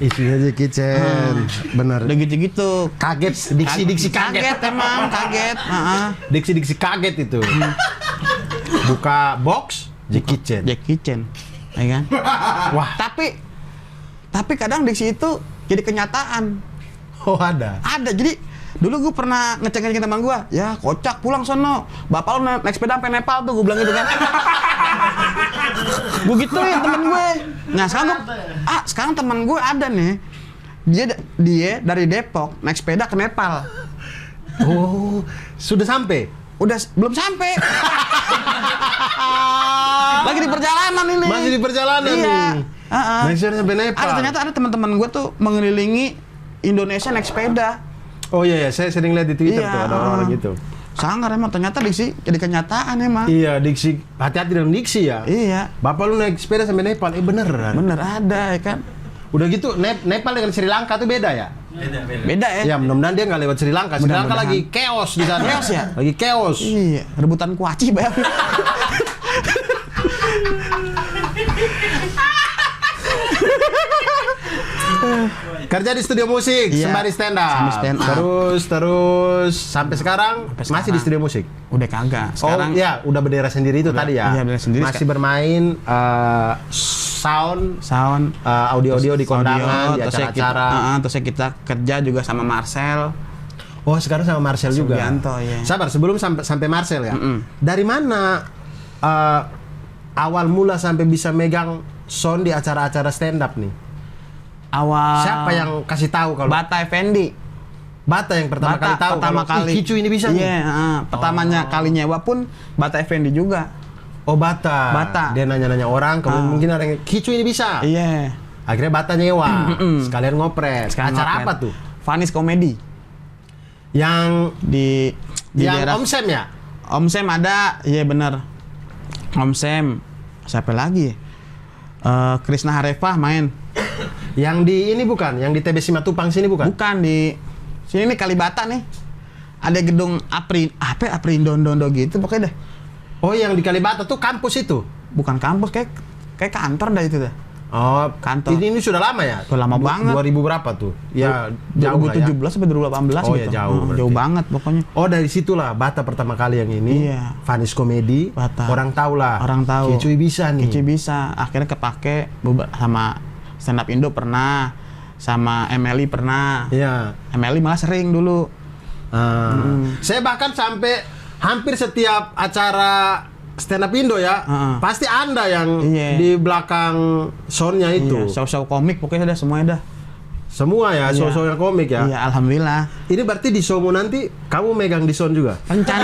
A: Isinya Jackie Chan, bener.
B: Udah gitu-gitu.
A: Kaget, diksi kaget.
B: Emang kaget.
A: Diksi kaget itu. Buka box Jackie Chan.
B: Jackie Chan, ya kan?
A: Wah,
B: Tapi kadang diksi itu jadi kenyataan.
A: oh ada.
B: Ada, jadi dulu gue pernah ngecek teman gue, ya kocak pulang sono, bapak lu naik sepeda sampai Nepal tuh, gue bilang gitu kan. Gue gituin temen gue. Nah sekarang temen gue ada nih, dia dari Depok naik sepeda ke Nepal.
A: Oh, sudah sampai?
B: Belum sampai. Lagi di perjalanan ini.
A: Masih di perjalanan
B: iya.
A: nih. Naik sepeda sampai Nepal.
B: Ternyata ada teman-teman gue tuh mengelilingi Indonesia naik sepeda.
A: Oh iya, saya sering lihat di Twitter tuh ada orang gitu.
B: Sangar emang, ternyata diksi jadi kenyataan emang.
A: Iya, diksi. Hati-hati dengan diksi ya.
B: Iya.
A: Bapak lu naik sepeda sampai Nepal, beneran.
B: Bener ada ya kan.
A: Udah gitu, Nepal dengan Sri Lanka tuh beda ya?
B: Beda ya.
A: Ya, mudah-mudahan dia nggak lewat Sri Lanka. Sri Lanka
B: Mudah-mudahan.
A: lagi chaos di sana.
B: Chaos ya?
A: Lagi chaos.
B: Iya, rebutan kuaci bayar.
A: Kerja di studio musik,
B: Iya,
A: sembari stand up.
B: sambil stand up.
A: Terus sampai sekarang masih
B: sekarang.
A: di studio musik.
B: Udah kagak. Sekarang
A: Oh ya, udah bendera sendiri itu tadi ya.
B: iya, bendera sendiri.
A: Masih bermain sound audio-audio di kondangan, di
B: terus ya
A: acara-acara.
B: terus ya kita kerja juga sama Marcel.
A: Oh, sekarang sama Marcel juga.
B: Subianto, iya.
A: Sabar, sebelum sampai Marcel ya. Dari mana awal mula sampai bisa megang sound di acara-acara stand up nih?
B: Awal.
A: Siapa yang kasih tahu kalau
B: Bata Effendi.
A: Bata yang pertama kali tahu
B: pertama
A: kalau
B: kali.
A: Kicu ini bisa nih.
B: Iya, pertamanya kali nyewa pun Bata Effendi juga.
A: Oh, Bata. Dia nanya-nanya orang, kemudian mungkin ada yang Kicu ini bisa.
B: Iya.
A: Akhirnya Bata nyewa. Sekalian ngopret. Acara apa tuh?
B: Vanis Komedi.
A: Yang
B: Di
A: yang
B: daerah
A: Om Sam ya?
B: Om Sam ada, iya bener. Om Sam. Siapa lagi? Krisna Harefah main.
A: Yang di ini bukan, yang di TB Simatupang sini bukan?
B: Bukan, di sini nih Kalibata nih. Ada gedung Apri Indondo gitu pokoknya dah.
A: Oh, yang di Kalibata tuh kampus itu?
B: Bukan kampus, kayak kantor dah itu dah.
A: Oh,
B: Kantor.
A: Ini sudah lama ya?
B: Udah lama banget.
A: 2000 berapa tuh? Ya, jauh lah ya.
B: 2017 sampai 2018
A: Oh,
B: gitu.
A: ya, jauh berarti.
B: Jauh banget pokoknya.
A: Oh, dari situlah Bata pertama kali yang ini.
B: Iya.
A: Vanis Komedi.
B: Bata.
A: Orang tahu lah.
B: Orang tahu.
A: Kicui bisa nih.
B: Kicui bisa. Akhirnya kepake sama Stand Up Indo pernah, sama Emily pernah.
A: Iya.
B: Emily malah sering dulu.
A: Saya bahkan sampai hampir setiap acara stand up Indo ya, pasti Anda yang
B: Iya.
A: di belakang soundnya itu.
B: Iya, show-show komik pokoknya dah semuanya dah.
A: Semua ya,
B: Iya.
A: show-show yang komik ya.
B: Iya, alhamdulillah.
A: Ini berarti di showmu nanti kamu megang di sound juga?
B: Rencana.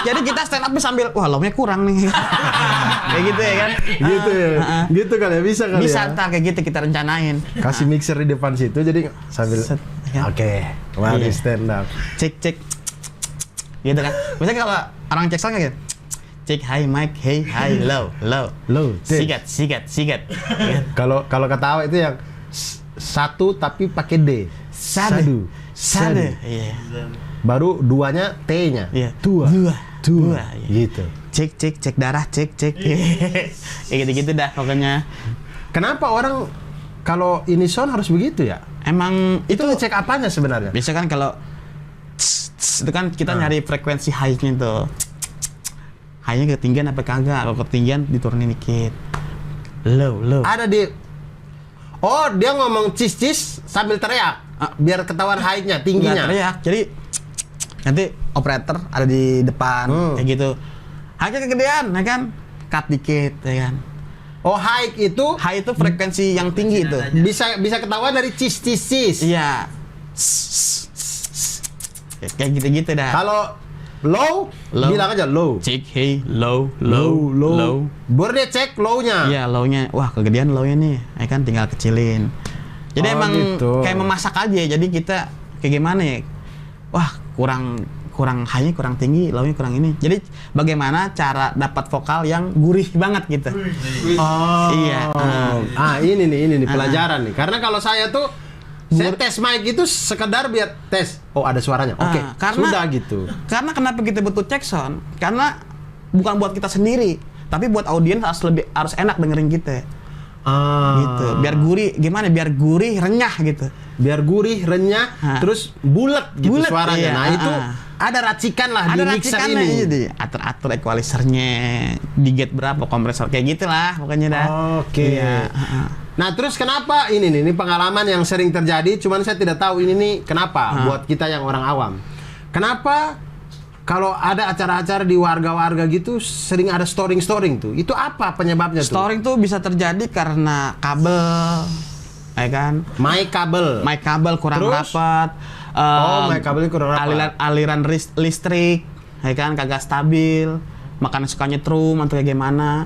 B: jadi kita stand up sambil wah lomnya kurang nih. Kayak gitu ya kan?
A: Gitu ya. Gitu kan ya, bisa kali
B: Bisa
A: ya.
B: ntar kayak gitu kita rencanain.
A: Kasih mixer di depan situ jadi sambil
B: ya.
A: Oke, mari
B: Iya.
A: stand up.
B: Cek gitu kan. Biasanya kalau orang cek sound kayak gitu. Cek hi mic, hey hi low.
A: Low, cek.
B: Sigat. Gitu.
A: Kalau ketawa itu yang satu tapi pakai D.
B: Sadu. Iya.
A: Baru duanya T-nya.
B: Iya.
A: Dua.
B: Iya.
A: Gitu.
B: Cek darah, cek. Kayak gitu-gitu dah pokoknya.
A: Kenapa orang kalau ini sound harus begitu ya?
B: Emang
A: Itu ngecek apanya sebenarnya?
B: biasa kan kalau itu kan kita nyari frekuensi high-nya tuh. High-nya ketinggian apa kagak? Kalau ketinggian diturunin dikit. Low.
A: Ada di Oh, dia ngomong cis sambil teriak. Biar ketahuan high-nya, tingginya.
B: Nggak teriak. Jadi Nanti operator ada di depan kayak gitu. High kegedean, ya kan? Cut dikit, ya kan?
A: Oh, high itu
B: frekuensi yang tinggi itu.
A: bisa ketahuan dari cis.
B: Iya. Kayak gitu-gitu dah.
A: Kalau low, bilang aja low.
B: Cek, hey, low.
A: Baru dia cek low-nya.
B: Iya, low-nya. Wah, kegedean low-nya nih. Ya kan tinggal kecilin. Jadi emang
A: gitu.
B: kayak memasak aja. Jadi kita kayak gimana ya? Wah, kurang high-nya kurang tinggi, low-nya kurang ini. Jadi bagaimana cara dapat vokal yang gurih banget gitu.
A: Oh.
B: Iya.
A: Ini nih pelajaran nih. Karena kalau saya tuh saya tes mic itu sekedar biar tes. Oh, ada suaranya. Oke. Sudah gitu.
B: Karena kenapa kita butuh check sound? Karena bukan buat kita sendiri, tapi buat audiens harus enak dengerin kita. Gitu. Biar gurih, gimana? Biar gurih, renyah gitu.
A: Biar gurih, renyah, terus bulat gitu suaranya.
B: Iya.
A: Nah, itu ada racikan lah di mixer ini.
B: Iya, atur equalizernya, di gate berapa, kompresor kayak gitulah pokoknya dah.
A: Oke.
B: Iya.
A: Nah, terus kenapa ini pengalaman yang sering terjadi, cuman saya tidak tahu ini nih kenapa buat kita yang orang awam. Kenapa kalau ada acara-acara di warga-warga gitu sering ada storing tuh? Itu apa penyebabnya tuh?
B: Storing tuh bisa terjadi karena kabel, ya kan?
A: Mic kabel
B: kurang
A: terus?
B: rapat.
A: Mic kabelnya kurang rapat.
B: Aliran listrik, ya kan, kagak stabil. Makanya suka nyetrum atau kayak gimana.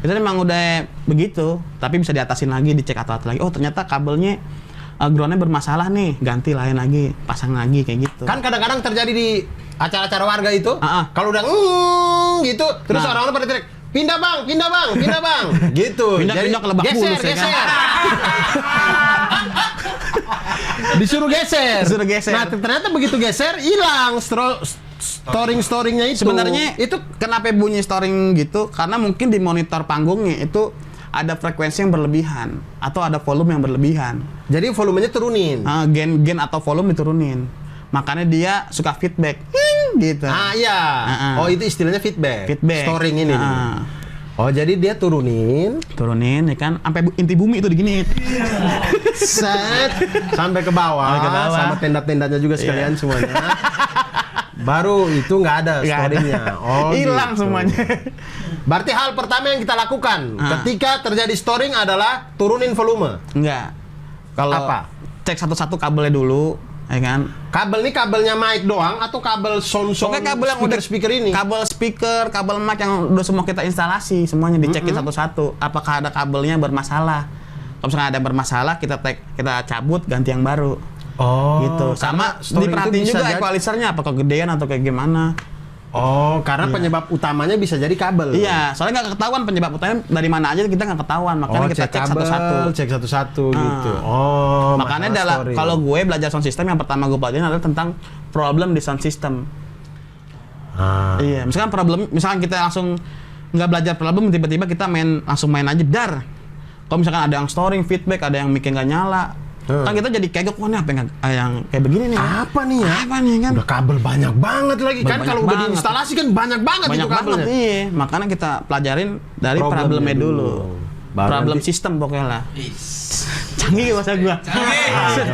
B: Itu memang udah begitu, tapi bisa diatasin lagi, dicek atau lagi. Oh, ternyata kabelnya groundnya bermasalah nih, ganti lain lagi, pasang lagi kayak gitu.
A: Kan kadang-kadang terjadi di acara-acara warga itu, kalau udah gitu, terus orang-orang pada teriak, pindah bang, gitu.
B: Pindah ke Lebak Bulus, ya kan?
A: Disuruh geser. Nah, ternyata begitu geser, hilang storingnya itu.
B: Sebenarnya itu kenapa bunyi storing gitu? Karena mungkin di monitor panggungnya itu ada frekuensi yang berlebihan atau ada volume yang berlebihan.
A: Jadi volumenya turunin.
B: Gen atau volume diturunin. Makanya dia suka feedback. Gitu.
A: Iya. Oh, itu istilahnya feedback. Storing ini. Oh, jadi dia turunin
B: ya kan, sampai inti bumi itu diginiin.
A: Set sampai ke bawah, sama tenda-tendanya juga sekalian semuanya. Baru itu nggak ada storingnya. Oh,
B: hilang
A: gitu.
B: semuanya.
A: Berarti hal pertama yang kita lakukan ketika terjadi storing adalah turunin volume.
B: Enggak. Kalau
A: apa?
B: Cek satu-satu kabelnya dulu, ya kan?
A: Kabel ini kabelnya mic doang atau kabel sound
B: kabel yang
A: speaker ini?
B: Kabel speaker, kabel mic yang udah semua kita instalasi, semuanya dicekin satu-satu. Apakah ada kabelnya bermasalah? Kalau misalnya ada bermasalah, kita cabut, ganti yang baru.
A: Oh,
B: gitu. Sama diperhatiin juga equalizernya apa kegedean atau kayak gimana.
A: Oh, karena penyebab utamanya bisa jadi kabel.
B: Iya, soalnya nggak ketahuan penyebab utamanya dari mana aja, kita nggak ketahuan. Makanya kita cek satu-satu.
A: Gitu. Oh,
B: makanya kalau gue belajar sound system, yang pertama gue pelajarin adalah tentang problem di sound system. Iya, misalkan kita langsung nggak belajar problem, tiba-tiba kita langsung main aja dar. Kalau misalkan ada yang storing, feedback, ada yang mic nggak nyala, kan kita jadi kagok, wah ini apa yang kayak begini nih?
A: Apa nih ya?
B: Kan?
A: Udah kabel banyak banget lagi kan, kalau udah diinstalasi kan banyak banget itu kabelnya.
B: Iya, makanya kita pelajarin dari problemnya dulu. Problem sistem pokoknya lah. Canggih bahasa gua.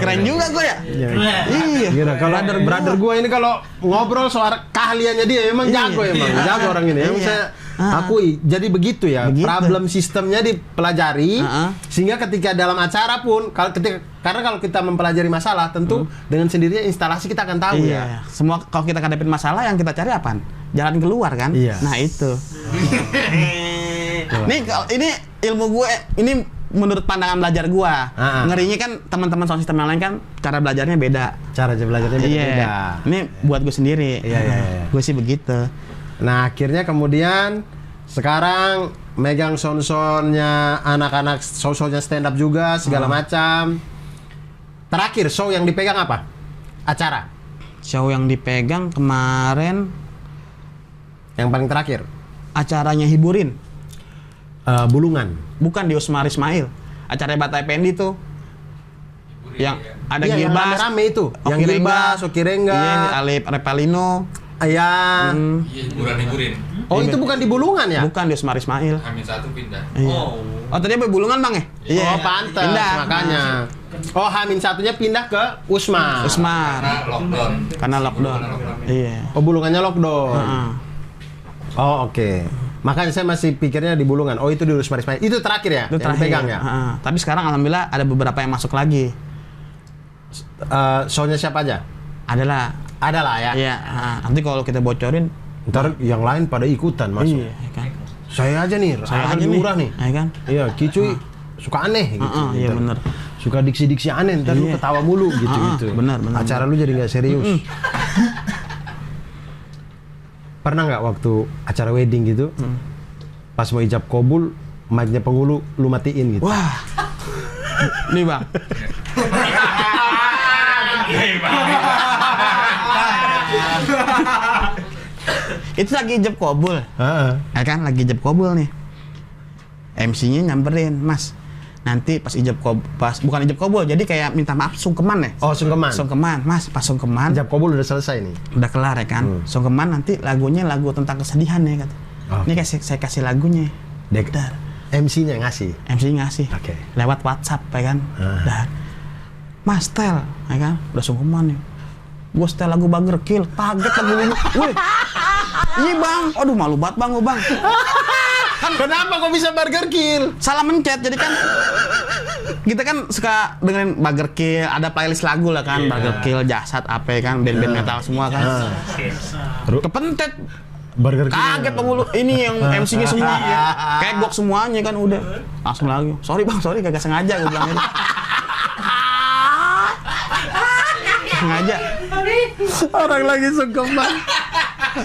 B: Keren juga gua ya.
A: Iya. Kalau brother gua ini kalau ngobrol soal keahliannya dia emang jago orang ini. Emang saya akui. Jadi begitu ya. Problem sistemnya dipelajari sehingga ketika dalam acara pun karena kalau kita mempelajari masalah tentu dengan sendirinya instalasi kita akan tahu ya.
B: Semua kalau kita hadapin masalah yang kita cari apaan? Jalan keluar kan?
A: Iya.
B: Nah, itu. Ini ilmu gue, ini menurut pandangan belajar gue. Ngerinya kan teman-teman sound system yang lain kan cara belajarnya beda.
A: Cara belajarnya beda.
B: Ini buat gue sendiri.
A: Iya.
B: Gue sih begitu.
A: Nah, akhirnya kemudian sekarang megang sound-soundnya anak-anak, sound-soundnya stand up juga segala macam. Terakhir show yang dipegang apa? Acara.
B: Show yang dipegang kemarin
A: yang paling terakhir.
B: Acaranya Hiburin.
A: Bulungan.
B: Bukan, di Usmar Ismail. Acaranya Bata Effendi tuh. Yang ada Gilbas.
A: Yang rame itu. Yang Gilbas, Oki Rengga.
B: Iya, Alip Repalino.
C: Hiburin.
A: Oh, itu bukan di Bulungan ya?
B: Bukan, di Usmar Ismail.
C: Amin 1 pindah.
B: Iya. Oh, tadi apa Bulungan, Bang ya?
A: Iya. Oh, pantas makanya. Oh, Hamin satunya pindah ke Usmar.
B: Usmar. Karena lockdown. Iya.
A: Oh, Bulungannya lockdown.
B: Heeh.
A: Oh, oke. Makanya saya masih pikirnya di Bulungan. Oh, itu di Usmar Ismail. Itu terakhir ya?
B: Itu
A: yang
B: terakhir.
A: pegang ya?
B: Heeh. Tapi sekarang alhamdulillah ada beberapa yang masuk lagi.
A: Show-nya siapa aja?
B: Adalah.
A: Ada lah ya.
B: Iya. Nanti kalau kita bocorin.
A: Ntar yang lain pada ikutan masuk.
B: Iya. Kan.
A: Saya aja nih,
B: Saya aja
A: murah nih.
B: Iya kan?
A: Iya, Kicuy suka aneh gitu.
B: Iya
A: Ntar
B: bener.
A: Suka diksi-diksi aneh, ntar lu
B: Iya.
A: ketawa mulu gitu.
B: benar.
A: Acara lu jadi nggak serius. Pernah nggak waktu acara wedding gitu, pas mau ijab kabul, mic-nya penghulu lu matiin gitu?
B: Wah. Nih bang. Itu lagi ijab kabul.
A: Heeh.
B: Ya kan lagi ijab kabul nih. MC-nya nyamperin, Mas. Nanti pas ijab kabul, bukan ijab kabul, jadi kayak minta maaf sungkeman ya.
A: Oh, sungkeman.
B: Sungkeman, Mas, pas sungkeman
A: Ijab kabul udah selesai nih.
B: udah kelar ya kan. Sungkeman nanti lagunya lagu tentang kesedihan ya kata.
A: Oh.
B: Ini kayak saya kasih lagunya.
A: Dek,
B: Dar.
A: MC-nya ngasih.
B: MC ngasih.
A: Oke.
B: Lewat WhatsApp ya kan. Dan Mas tel, ya kan. Udah sungkeman nih. Gue setel lagu Burger Kill, kaget lagu ini. Wih. Iya bang, aduh malu banget bang, bang.
A: Kenapa kok bisa Burger Kill?
B: Salah mencet, jadi kan kita kan suka dengerin Burger Kill, ada playlist lagu lah kan, Burger Kill, Jasad, apa ya kan, band-band metal semua kan. Kepentet,
A: Burger Kill.
B: kaget penghulu, ini yang MC-nya semua, kegok semuanya kan udah. Langsung lagi, sorry bang, sorry kagak sengaja gue bilang gitu. Sengaja.
A: Orang lagi sungkeman.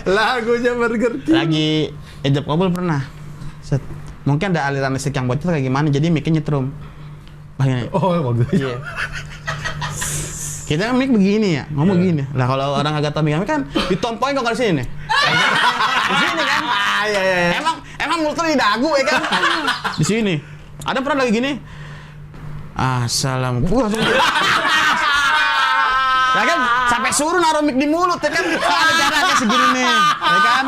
A: Lagunya Burger Kill.
B: Lagi ijab kabul pernah. Set. Mungkin ada aliran listrik yang bocor kayak gimana, jadi mic-nya nyetrum. Begini.
A: Oh, bagus.
B: Iya. Kita kan mic begini ya, ngomong gini. Lah kalau orang agak tahu mic kan ditompoin kok di sini nih. Di sini kan.
A: Iya.
B: Emang mulutnya di dagu ya kan. Di sini. Ada pernah lagi gini. Assalamualaikum. Ya kan sampai suruh naruh mic di mulut ya kan. Ada jaraknya segini nih, ya kan?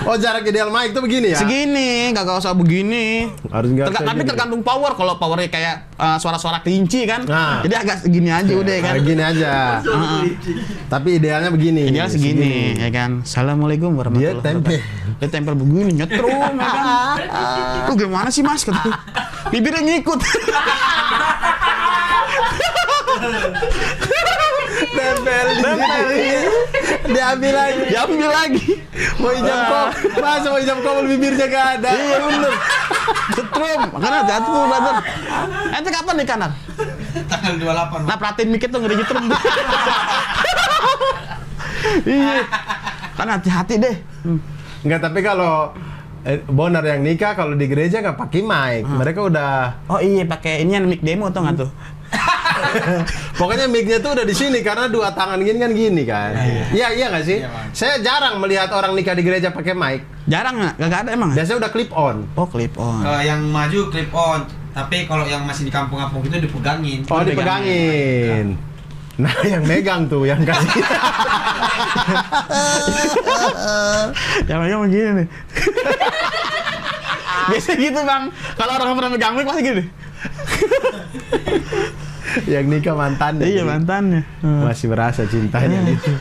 A: Oh, jarak ideal mic itu begini ya?
B: Segini, gak usah begini.
A: Harus nggak
B: Tapi tergantung power. Kalau powernya kayak suara-suara kelinci kan,
A: Nah.
B: jadi agak segini aja udah ya kan.
A: Gini aja. Tapi idealnya begini.
B: Ideal segini, ya kan. Assalamualaikum warahmatullahi
A: tempel.
B: wabarakatuh. Dia tempel begini, nyetrum ya kan. Lu gimana sih mas? Kata gue. Bibirnya ngikut.
A: Tempel. Diambil lagi. Mau ijab kabul. Masa mau ijab kabul bibirnya gak ada?
B: Iya bener. Setrum, makanya jatuh tuh brother. Ente kapan nih kanan?
C: Tanggal 28.
B: Nah perhatiin mikir tuh ngeri nyetrum. Iya. Kan hati-hati deh.
A: Enggak, tapi kalau Bonar yang nikah kalau di gereja nggak pakai mic. Mereka udah
B: Oh iya pakai ini mic demo atau nggak tuh?
A: pokoknya mic-nya tuh udah di sini karena dua tangan gini kan. Iya nggak sih?
C: Iya, Bang.
A: Saya jarang melihat orang nikah di gereja pakai mic.
B: Jarang nggak? Gak ada emang?
A: Biasanya udah clip on.
B: Oh clip on.
D: Kalau yang maju clip on, tapi kalau yang masih di kampung-kampung itu dipegangin.
A: Oh, dipegangin. Nah, yang megang tuh yang kasih.
B: Ya memang begini nih. Biasa gitu bang. Kalau orang pernah megang mic pasti gini.
A: Yang nikah mantannya.
B: Iya mantannya.
A: Masih berasa cintanya gitu.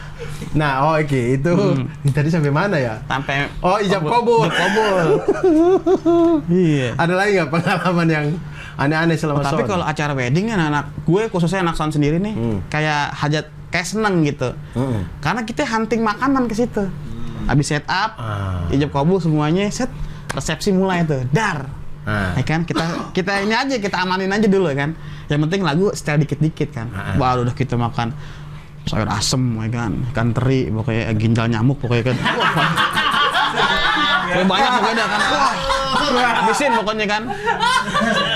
A: Nah, oke, itu ini tadi sampai mana ya?
B: Sampai.
A: Oh, ijab kabul.
B: Iya.
A: Ada lagi nggak pengalaman yang aneh-aneh selama
B: Tapi
A: sound?
B: kalau acara wedding kan anak gue khususnya anak sound sendiri nih kayak hajat kayak seneng gitu. Karena kita hunting makanan ke situ. Habis set up, ijab kabul semuanya set resepsi mulai tuh. Dar. Ya kan kita ini aja kita amanin aja dulu ya kan. Yang penting lagu setel dikit-dikit kan. Baru udah kita makan sayur asem ya kan, ikan teri pokoknya ginjal nyamuk pokoknya kan. Wah, banyak pokoknya kan. Wah, habisin pokoknya kan.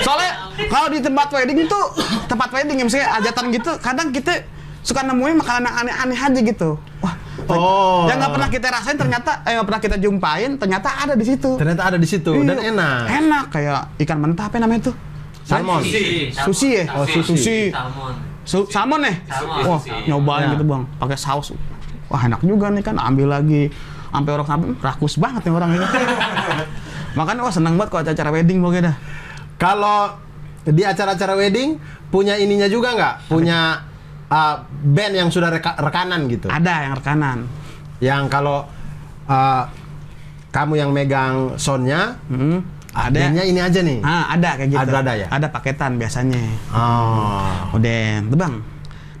B: Soalnya kalau di tempat wedding itu tempat wedding yang misalnya hajatan gitu, kadang kita suka nemuin makanan yang aneh-aneh aja gitu. Wah, yang nggak pernah kita rasain ternyata, nggak pernah kita jumpain ternyata ada di situ.
A: Ternyata ada di situ dan enak.
B: Enak kayak ikan mentah apa namanya tuh?
A: Salmon.
B: Sushi ya?
A: Oh, sushi.
B: Salmon ya?
C: Salmon,
B: Wah,
C: sushi.
B: nyobain
A: Ya.
B: gitu bang, pakai saus. Wah enak juga nih kan, ambil lagi. Sampai orang sampai rakus banget nih orang ini. Makanya wah seneng banget kalau acara wedding pokoknya dah.
A: Kalau di acara-acara wedding punya ininya juga nggak? Punya band yang sudah rekanan gitu?
B: Ada yang rekanan.
A: Yang kalau kamu yang megang soundnya,
B: Ada.
A: bandnya ini aja nih.
B: Ada kayak gitu.
A: Ada ya?
B: Ada paketan biasanya.
A: Oh.
B: Udah, tuh Bang.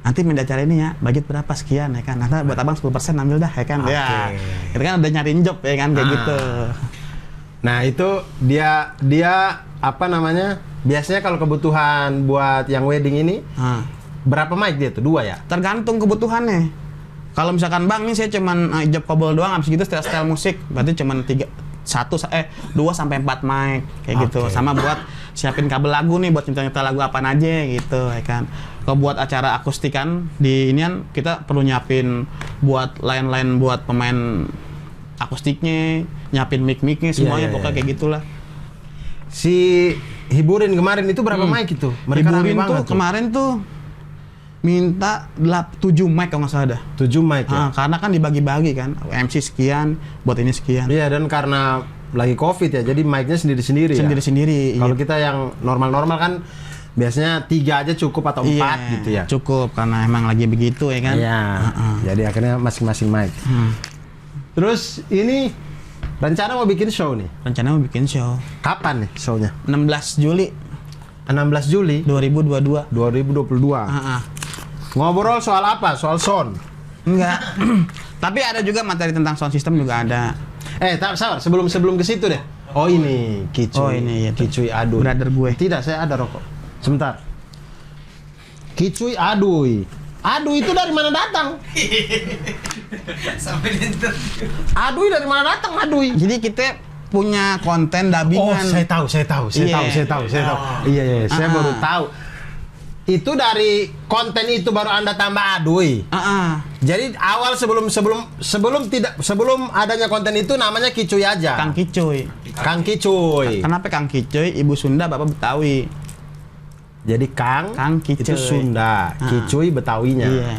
B: Nanti main acara ini ya, budget berapa sekian ya kan. Nanti buat Abang 10% ambil dah ya kan.
A: Oke.
B: Ya. Kita kan udah nyariin job ya kan kayak gitu.
A: Nah, itu dia apa namanya? Biasanya kalau kebutuhan buat yang wedding ini berapa mic dia tuh? 2 ya?
B: Tergantung kebutuhannya. Kalau misalkan Bang nih saya cuman job kobol doang habis gitu style musik, berarti cuman 2 sampai 4 mic kayak gitu.
A: Oke.
B: Sama buat siapin kabel lagu nih buat nyetel lagu apaan aja gitu ya kan. Kalau buat acara akustikan di inian kita perlu nyiapin buat line-line buat pemain akustiknya, nyiapin mic-micnya semuanya
A: Iya.
B: pokoknya kayak gitulah.
A: Si hiburin kemarin itu berapa mic itu? Mereka rame
B: Hiburin
A: banget
B: tuh kemarin tuh minta 7 mic kalau nggak salah dah.
A: 7 mic ya?
B: Karena kan dibagi-bagi kan, MC sekian, buat ini sekian.
A: Iya, dan karena lagi COVID ya, jadi mic-nya sendiri-sendiri ya?
B: Sendiri-sendiri.
A: Kalau
B: iya.
A: kita yang normal-normal kan biasanya 3 aja cukup atau 4
B: Iya,
A: gitu ya?
B: cukup karena emang lagi begitu ya kan.
A: Iya, jadi akhirnya masing-masing mic. Terus ini rencana mau bikin show nih?
B: Rencana mau bikin show
A: Kapan nih show-nya?
B: 16 Juli
A: 16 Juli
B: 2022.
A: 2022. Ngobrol soal apa? Soal sound?
B: Enggak. Tapi ada juga materi tentang sound system juga ada.
A: Sabar, sebelum ke situ deh. Oh ini, Kicuy.
B: Oh, ini, ya.
A: Kicuy Aduy.
B: Brother gue.
A: Tidak, saya ada rokok. Sebentar. Kicuy Aduy. Aduy itu dari mana datang?
D: Sampai nyentuh.
A: Aduy dari mana datang Aduy?
B: Jadi kita punya konten
A: Oh,
B: dubbingan.
A: saya tahu.
B: Iya.
A: Iya, saya baru tahu. Itu dari konten itu baru Anda tambah Aduy. Jadi awal sebelum adanya konten itu namanya Kicuy aja.
B: Kang Kicuy.
A: Kang Kicuy.
B: Kenapa Kang Kicuy? Ibu Sunda, bapak Betawi.
A: Jadi Kang
B: Kicuy.
A: itu Sunda, Kicuy Betawinya.
B: Iya.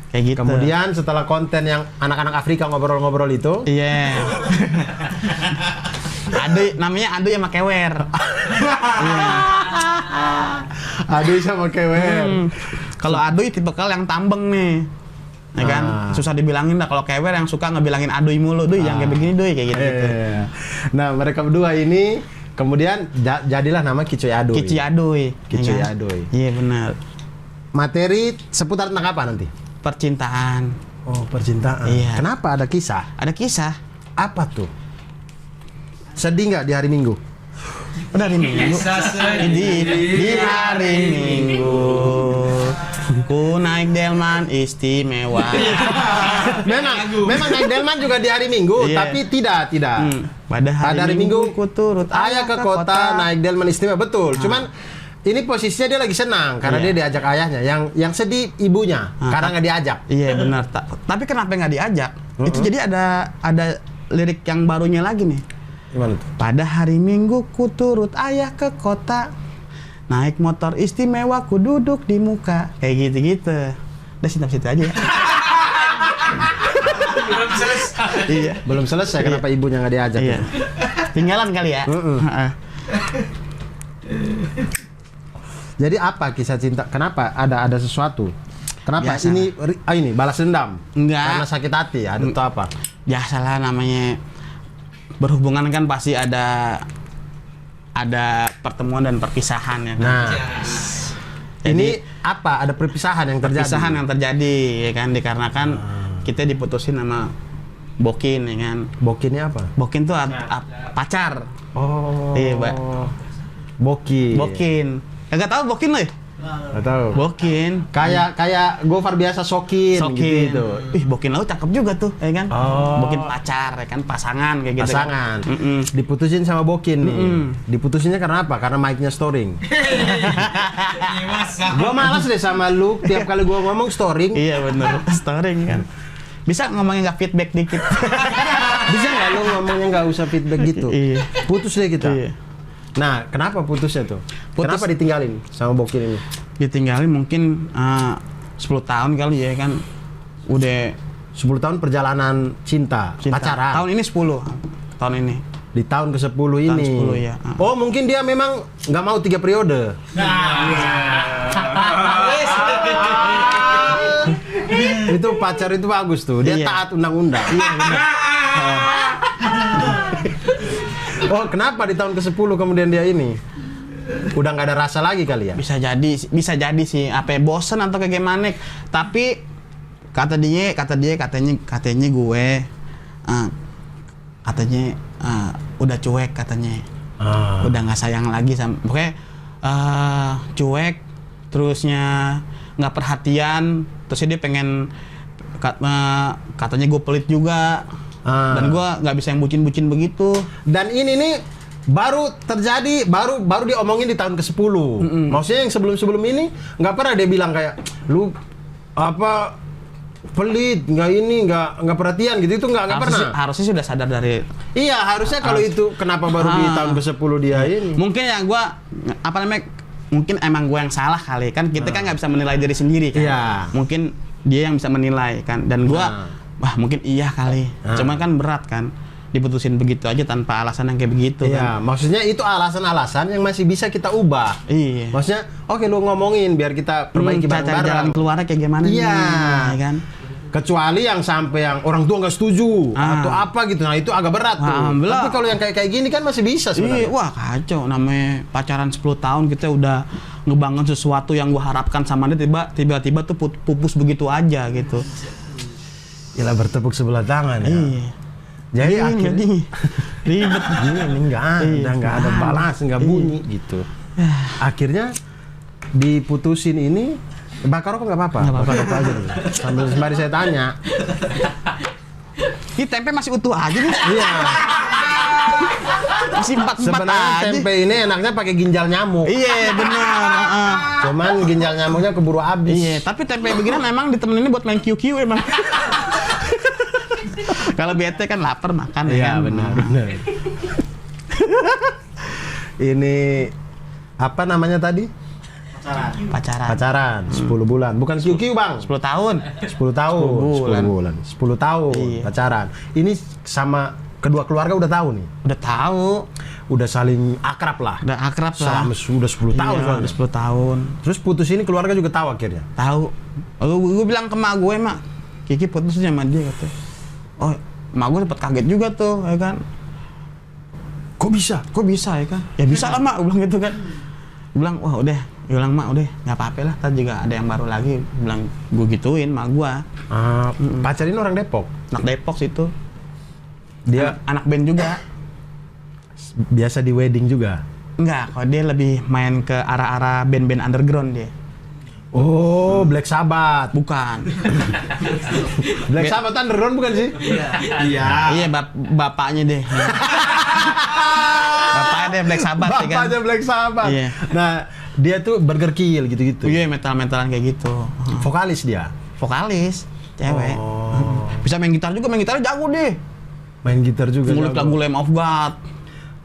B: Kayak gitu.
A: Kemudian setelah konten yang anak-anak Afrika ngobrol-ngobrol itu,
B: Iya. Namanya Aduy sama Kewer. Iya.
A: Aduy sama Kewer.
B: Kalau Aduy tipikal yang tambeng nih. Ya kan? Susah dibilangin dah. Kalau Kewer yang suka ngebilangin Aduy mulu, Duy yang kayak begini Duy kayak gitu.
A: Nah, mereka berdua ini kemudian jadilah nama Kicuy Aduy.
B: Kicuy Aduy.
A: Kicuy
B: ya kan?
A: Aduy.
B: Iya benar.
A: Materi seputar tentang apa nanti?
B: Percintaan.
A: Oh, percintaan.
B: Iya.
A: Kenapa ada kisah?
B: Ada kisah.
A: Apa tuh? Sedih nggak di hari Minggu?
B: Udah hari Minggu. Di hari Minggu. Ku naik delman istimewa.
A: memang naik delman juga di hari Minggu,
B: Iya.
A: tapi tidak.
B: Pada hari Minggu ku turut
A: ayah ke kota naik delman istimewa, betul. Cuman ini posisinya dia lagi senang karena
B: Iya.
A: dia diajak ayahnya. Yang sedih ibunya karena nggak diajak.
B: Iya benar. Tapi kenapa nggak diajak? Itu jadi ada lirik yang barunya lagi nih.
A: Gimana tuh?
B: Pada hari Minggu ku turut ayah ke kota, naik motor istimewa ku duduk di muka. Kayak gitu-gitu. Udah situ aja ya.
D: Belum selesai.
B: Iya.
A: Belum selesai kenapa ibunya nggak diajak?
B: Iya. Tinggalan kali ya. Heeh.
A: Jadi apa kisah cinta? Kenapa ada sesuatu? Kenapa
B: Biasa.
A: ini balas dendam?
B: Enggak.
A: Karena sakit hati atau apa?
B: Biasalah namanya berhubungan kan pasti ada pertemuan dan perpisahan ya kan.
A: Nah,
B: Jadi,
A: ini apa? Ada perpisahan yang terjadi?
B: perpisahan yang terjadi ya kan dikarenakan kita diputusin sama Bokin ya kan.
A: Bokinnya apa?
B: Bokin tuh pacar.
A: Oh.
B: Iya, Mbak.
A: Bokin.
B: Bokin. Enggak tahu Bokin lo ya?
A: Nggak tahu.
B: Bokin.
A: Kayak Gofar biasa Sokin.
B: Sokin.
A: Gitu.
B: Ih, Bokin lo cakep juga tuh, ya kan?
A: Oh.
B: Bokin pacar, ya kan? Pasangan kayak gitu.
A: Pasangan.
B: Kan? Mm-mm.
A: Diputusin sama Bokin nih.
B: Mm-mm.
A: Diputusinnya karena apa? Karena mic-nya storing.
D: Dewasa.
A: Gua malas deh sama lu tiap kali gua ngomong storing.
B: Iya bener, storing kan. Bisa ngomongnya nggak feedback dikit.
A: Bisa nggak lu ngomongnya nggak usah feedback gitu?
B: Iya.
A: Putus deh kita.
B: Iya.
A: Nah, kenapa putusnya tuh?
B: Putus-
A: Kenapa ditinggalin sama Bokin ini?
B: Ditinggalin mungkin 10 tahun kali ya kan. Udah
A: 10 tahun perjalanan cinta. Pacaran.
B: Tahun ini 10. Tahun ini.
A: Di tahun ke-10
B: Tahun
A: ini.
B: 10 ya.
A: Oh, mungkin dia memang nggak mau 3 periode.
D: Nah,
A: Itu pacar itu bagus tuh, dia
B: Iya.
A: taat undang-undang.
B: Iya benar.
A: Oh, kenapa di tahun ke-10 kemudian dia ini? Udah nggak ada rasa lagi kali ya?
B: Bisa jadi sih. Apa bosen atau kayak gimana? Tapi katanya gue katanya udah cuek katanya. Udah nggak sayang lagi sama pokoknya cuek terusnya nggak perhatian terusnya dia pengen katanya gue pelit juga dan gue nggak bisa yang bucin-bucin begitu.
A: Dan ini nih baru terjadi, baru diomongin di tahun ke-10. Maksudnya yang sebelum-sebelum ini nggak pernah dia bilang kayak lu apa pelit, nggak perhatian gitu, itu nggak pernah.
B: Harusnya sudah sadar dari.
A: Iya, harusnya kalau itu kenapa baru di tahun ke-10 dia ini?
B: Mungkin ya gue mungkin emang gue yang salah kali kan, kita kan nggak bisa menilai diri sendiri kan.
A: Iya.
B: Mungkin dia yang bisa menilai kan, dan gue wah mungkin iya kali. Cuman kan berat kan diputusin begitu aja tanpa alasan yang kayak begitu
A: Iya,
B: kan.
A: maksudnya itu alasan-alasan yang masih bisa kita ubah.
B: Iya.
A: Maksudnya, oke lu ngomongin biar kita perbaiki
B: Cari jalan
A: bareng-bareng.
B: keluarnya kayak gimana
A: Iya.
B: nih, ya kan.
A: Kecuali yang sampai yang orang tua nggak setuju atau apa gitu, nah itu agak berat tuh.
B: Alhamdulillah.
A: Tapi kalau yang kayak gini kan masih bisa sebenarnya.
B: Iya, wah kacau, namanya pacaran 10 tahun kita udah ngebangun sesuatu yang gua harapkan sama dia, tiba-tiba tuh pupus begitu aja gitu.
A: Yalah, bertepuk sebelah tangan ya.
B: Iya.
A: Jadi
B: Iya,
A: akhirnya
B: ribet.
A: ini nggak ada balas, nggak bunyi gitu. Akhirnya diputusin ini, bakar rokok nggak apa-apa.
B: Nggak apa-apa.
A: Bakar rokok aja dulu. Sambil sembari saya tanya.
B: Ini tempe masih utuh aja nih.
A: Iya.
B: Masih 4
A: Sebenarnya
B: aja.
A: tempe ini enaknya pakai ginjal nyamuk.
B: Iya, benar.
A: Cuman ginjal nyamuknya keburu habis.
B: Iya, tapi tempe begini memang ditemenin buat main QQ emang. Kalau bete kan lapar makan ya
A: Iya,
B: kan.
A: benar. Ini apa namanya tadi?
B: Pacaran.
A: 10 bulan. Bukan QQ, Bang.
B: 10 tahun.
A: 10 tahun.
B: 10 bulan.
A: 10 tahun
B: Iya.
A: pacaran. Ini sama kedua keluarga udah tahu nih.
B: Udah tahu.
A: Udah saling akrab lah.
B: Udah akrab lah.
A: Selama sudah 10 tahun.
B: Iya,
A: soalnya.
B: udah 10 tahun.
A: Terus putus ini keluarga juga tahu akhirnya.
B: Tahu. Gue bilang ke mak gue, mak, Kiki putus sama dia kata. Oh, mak gue sempet kaget juga tuh, ya kan.
A: Kok bisa?
B: Kok bisa ya kan? Ya bisa lah mak, gue bilang gitu kan. Gue bilang, wah udah, gue bilang mak udah, nggak apa-apa lah, ntar juga ada yang baru lagi. Gue bilang, gue gituin mak gue.
A: Pacar ini orang Depok.
B: Anak Depok situ.
A: Dia
B: Anak band juga.
A: biasa di wedding juga.
B: Enggak, kok dia lebih main ke arah-arah band-band underground dia.
A: Oh, Black Sabbath.
B: Bukan.
A: Black Sabbath underground bukan sih?
B: Iya, bapaknya deh. Bapaknya deh Black Sabbath ya kan.
A: Bapaknya Black Sabbath.
B: Iya.
A: Nah, dia tuh Burger Kill gitu-gitu.
B: Iya, metal-metalan kayak gitu.
A: Vokalis dia.
B: Vokalis, cewek.
A: Oh.
B: Bisa main gitar juga, main gitarnya jago deh.
A: Main gitar juga.
B: Ngulik
A: jago.
B: lagu Lamb of God.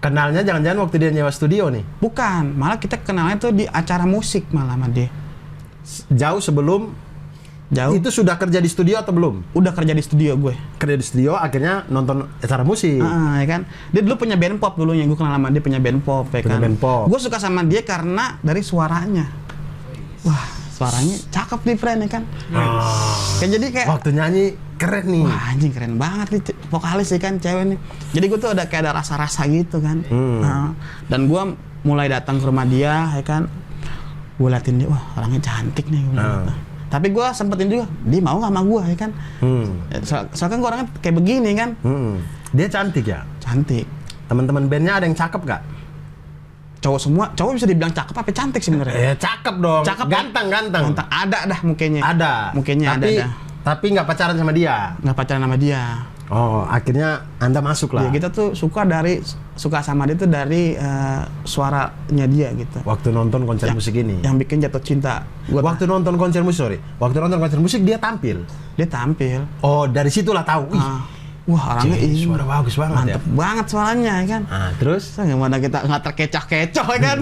A: Kenalnya jangan-jangan waktu dia nyewa studio nih.
B: Bukan, malah kita kenalnya tuh di acara musik malah sama dia.
A: Jauh sebelum
B: Jauh.
A: itu sudah kerja di studio atau belum?
B: Udah kerja di studio gue.
A: Kerja di studio akhirnya nonton acara musik.
B: Ya kan. Dia dulu punya band pop dulunya, gue kenal sama dia punya band pop ya
A: Punya
B: kan.
A: band pop.
B: Gue suka sama dia karena dari suaranya. Wah, suaranya cakep nih friend ya kan. Kayak jadi kayak
A: Waktu nyanyi keren nih.
B: wah anjing keren banget nih vokalis ya kan cewek nih. Jadi gue tuh kayak ada rasa-rasa gitu kan. Nah, dan gue mulai datang ke rumah dia ya kan. Gue liatin dia, wah orangnya cantik nih. Gua bilang gitu. Tapi gue sempetin juga, dia mau nggak sama gue ya kan. Soalnya kan gue orangnya kayak begini kan.
A: Dia cantik ya.
B: Cantik.
A: Teman-teman bandnya ada yang cakep gak?
B: Cowok semua, cowok bisa dibilang cakep apa cantik sebenarnya?
A: Cakep dong.
B: Cakep.
A: Ganteng.
B: Ganteng. Ada dah mukanya.
A: Ada.
B: Mukanya
A: tapi,
B: ada.
A: Tapi nggak pacaran sama dia.
B: Nggak pacaran sama dia.
A: Oh, akhirnya Anda masuk lah.
B: Ya, kita tuh suka sama dia tuh dari suaranya dia gitu.
A: Waktu nonton konser musik ini.
B: Yang bikin jatuh cinta.
A: Waktu nonton konser musik, Waktu nonton konser musik dia tampil.
B: Dia tampil.
A: Oh, dari situlah tahu. Wih,
B: Wah orangnya
A: Cih, suara bagus banget
B: mantep banget suaranya ya kan.
A: Terus?
B: Gimana kita nggak terkecoh-kecoh ya kan?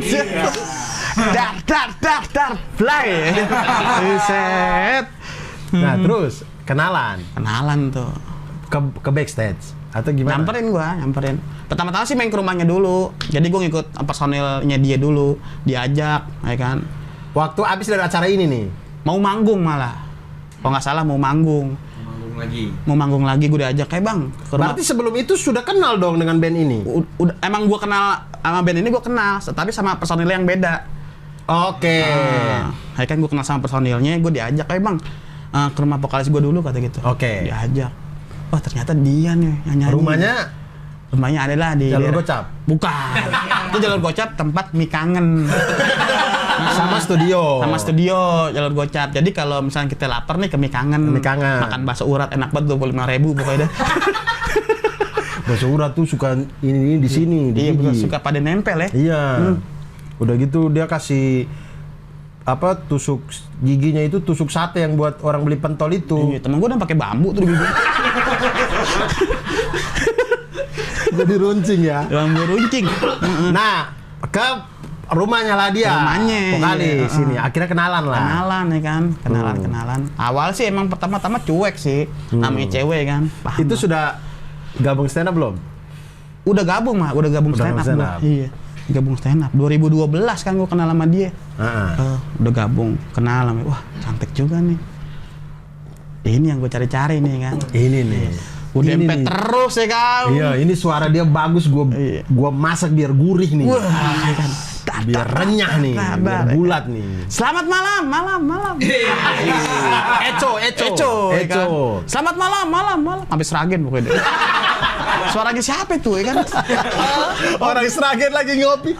B: dar play. Set.
A: Nah, terus kenalan
B: Kenalan tuh.
A: ke backstage atau gimana?
B: Nyamperin. Pertama-tama sih main ke rumahnya dulu. Jadi gue ngikut personilnya dia dulu, diajak, ya kan.
A: Waktu abis dari acara ini nih.
B: Mau manggung malah. Kalau nggak salah mau manggung. Mau manggung lagi gue diajak, kayak bang.
A: Berarti sebelum itu sudah kenal dong dengan band ini?
B: Udah, emang gue kenal sama band ini, gue kenal, tapi sama personil yang beda.
A: Oke.
B: Kan gue kenal sama personilnya, gue diajak, kayak bang ke rumah vokalis gue dulu, kata gitu.
A: Oke.
B: Diajak. Wah ternyata dia nih yang nyanyi. Rumahnya adalah di
A: Jalur Gocap?
B: Bukan. Itu Jalur Gocap tempat mie kangen.
A: Sama studio.
B: Sama studio Jalur Gocap. Jadi kalau misalnya kita lapar nih ke mie kangen. Makan bakso urat enak banget, 25.000 pokoknya dah.
A: Bakso urat tuh suka ini di sini.
B: Iya betul, suka pada nempel ya.
A: Iya. Udah gitu dia kasih tusuk giginya itu tusuk sate yang buat orang beli pentol itu.
B: Iya, temen gue udah pakai bambu tuh di gigi.
A: Jadi runcing ya.
B: Bambu runcing.
A: Nah, ke rumahnya lah dia.
B: Rumahnya.
A: Vokalis sini. Akhirnya kenalan lah.
B: Kenalan ya kan. Kenalan. Awal sih emang pertama-tama cuek sih. Namanya cewek kan. Paham
A: Itu
B: lah.
A: sudah gabung stand up belum?
B: Udah gabung stand up. Iya. Gabung stand up. 2012 kan gue kenal sama dia. Udah gabung, kenal sama. Wah, cantik juga nih. Ini yang gue cari-cari nih kan.
A: Ini nih.
B: Udah dempet terus ya kan.
A: Iya, ini suara dia bagus, gua masak biar gurih nih.
B: Wah, kan.
A: Biar renyah nih, biar bulat nih.
B: Selamat malam. Eco. Ya kan? Selamat malam. Sampai Sragen pokoknya. Suaranya siapa itu ya kan?
A: Orang Sragen lagi ngopi.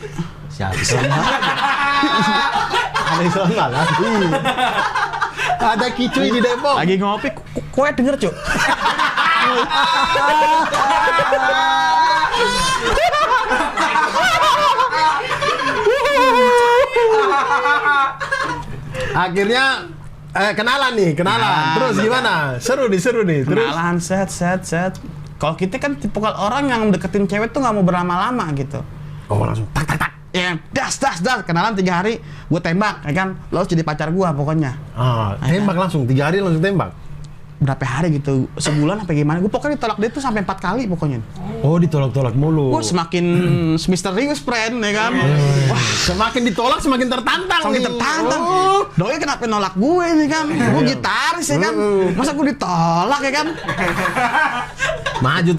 A: Siapa? Ada Islam malam. Ada Kicuy di Depok.
B: Lagi ngopi, kowe denger, Cuk.
A: Akhirnya kenalan. Terus gimana? Seru nih. Terus
B: Kenalan, set. Kalau kita kan tipe orang yang deketin cewek tuh nggak mau berlama-lama gitu.
A: oh langsung tak.
B: Ya, das. Kenalan 3 hari, gue tembak, ya kan? Lo harus jadi pacar gue pokoknya.
A: Tembak langsung 3 hari langsung tembak.
B: Berapa hari gitu, sebulan apa gimana? Gue pokoknya ditolak dia tuh sampai 4 kali pokoknya.
A: Oh, ditolak-tolak mulu.
B: Gue semakin misterius, friend, ya kan?
A: Wah, semakin ditolak semakin tertantang.
B: Doi kenapa nolak gue nih kan? Gue gitaris ya kan? Masa gue ditolak ya kan?
A: Maju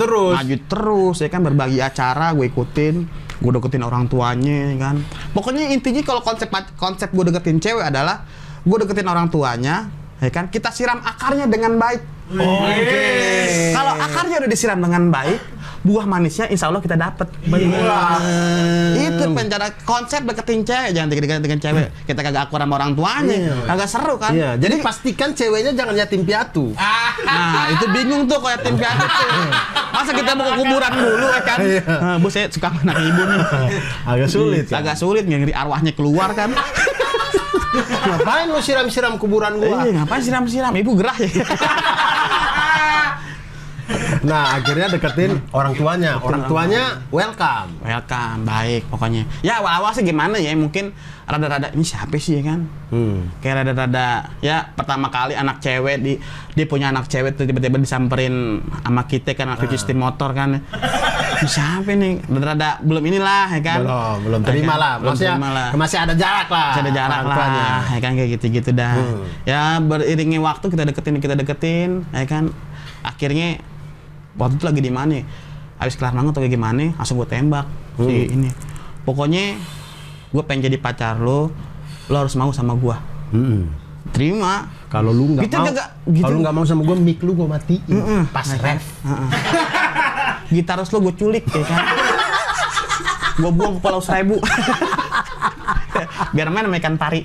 A: terus
B: ya kan, berbagi acara gue ikutin. Gue deketin orang tuanya ya kan. Pokoknya intinya kalau konsep gue deketin cewek adalah gue deketin orang tuanya, ya kan? Kita siram akarnya dengan baik.
A: Oke.
B: Kalau akarnya udah disiram dengan baik, buah manisnya insya Allah kita dapet. Itu pencara konsep deketin cewek, jangan deketin dengan cewek. Kita kagak akur sama orang tuanya, kagak seru kan?
A: Iya, jadi pastikan ceweknya jangan yatim piatu.
B: Nah, itu bingung tuh kalau yatim piatu tuh. Masa kita mau ke kuburan dulu ya kan? Bu, saya suka anak ibu nih.
A: Agak sulit.
B: Agak sulit, ngeri arwahnya keluar kan?
A: Ngapain lu siram-siram kuburan gua?
B: Iya, ngapain siram-siram? Ibu gerah ya.
A: Nah, akhirnya deketin orang tuanya. Orang tuanya welcome,
B: baik pokoknya. Ya awal-awal sih gimana ya, mungkin rada-rada ini siapa sih ya kan? Kayak rada-rada ya pertama kali anak cewek dia punya anak cewek tuh tiba-tiba disamperin sama kita kan, anak cuci setir motor kan. Ini siapa nih? Rada-rada belum inilah ya kan?
A: Belum terima lah. Maksudnya masih ada jarak lah.
B: Masih ada jarak lah. Ya kan kayak gitu-gitu dah. Ya beriringi waktu kita deketin ya kan. Akhirnya waktu itu lagi di mana? Habis kelar manggung atau gimana? Langsung gue tembak si ini. Pokoknya gue pengen jadi pacar lo harus mau sama gue. Terima.
A: Kalau lu nggak mau, kalau lu nggak mau sama gue, mic lu gue matiin. Pas ref.
B: Gitaris lo gue culik ya kan. Gue buang ke Pulau Seribu. Biar main sama ikan pari.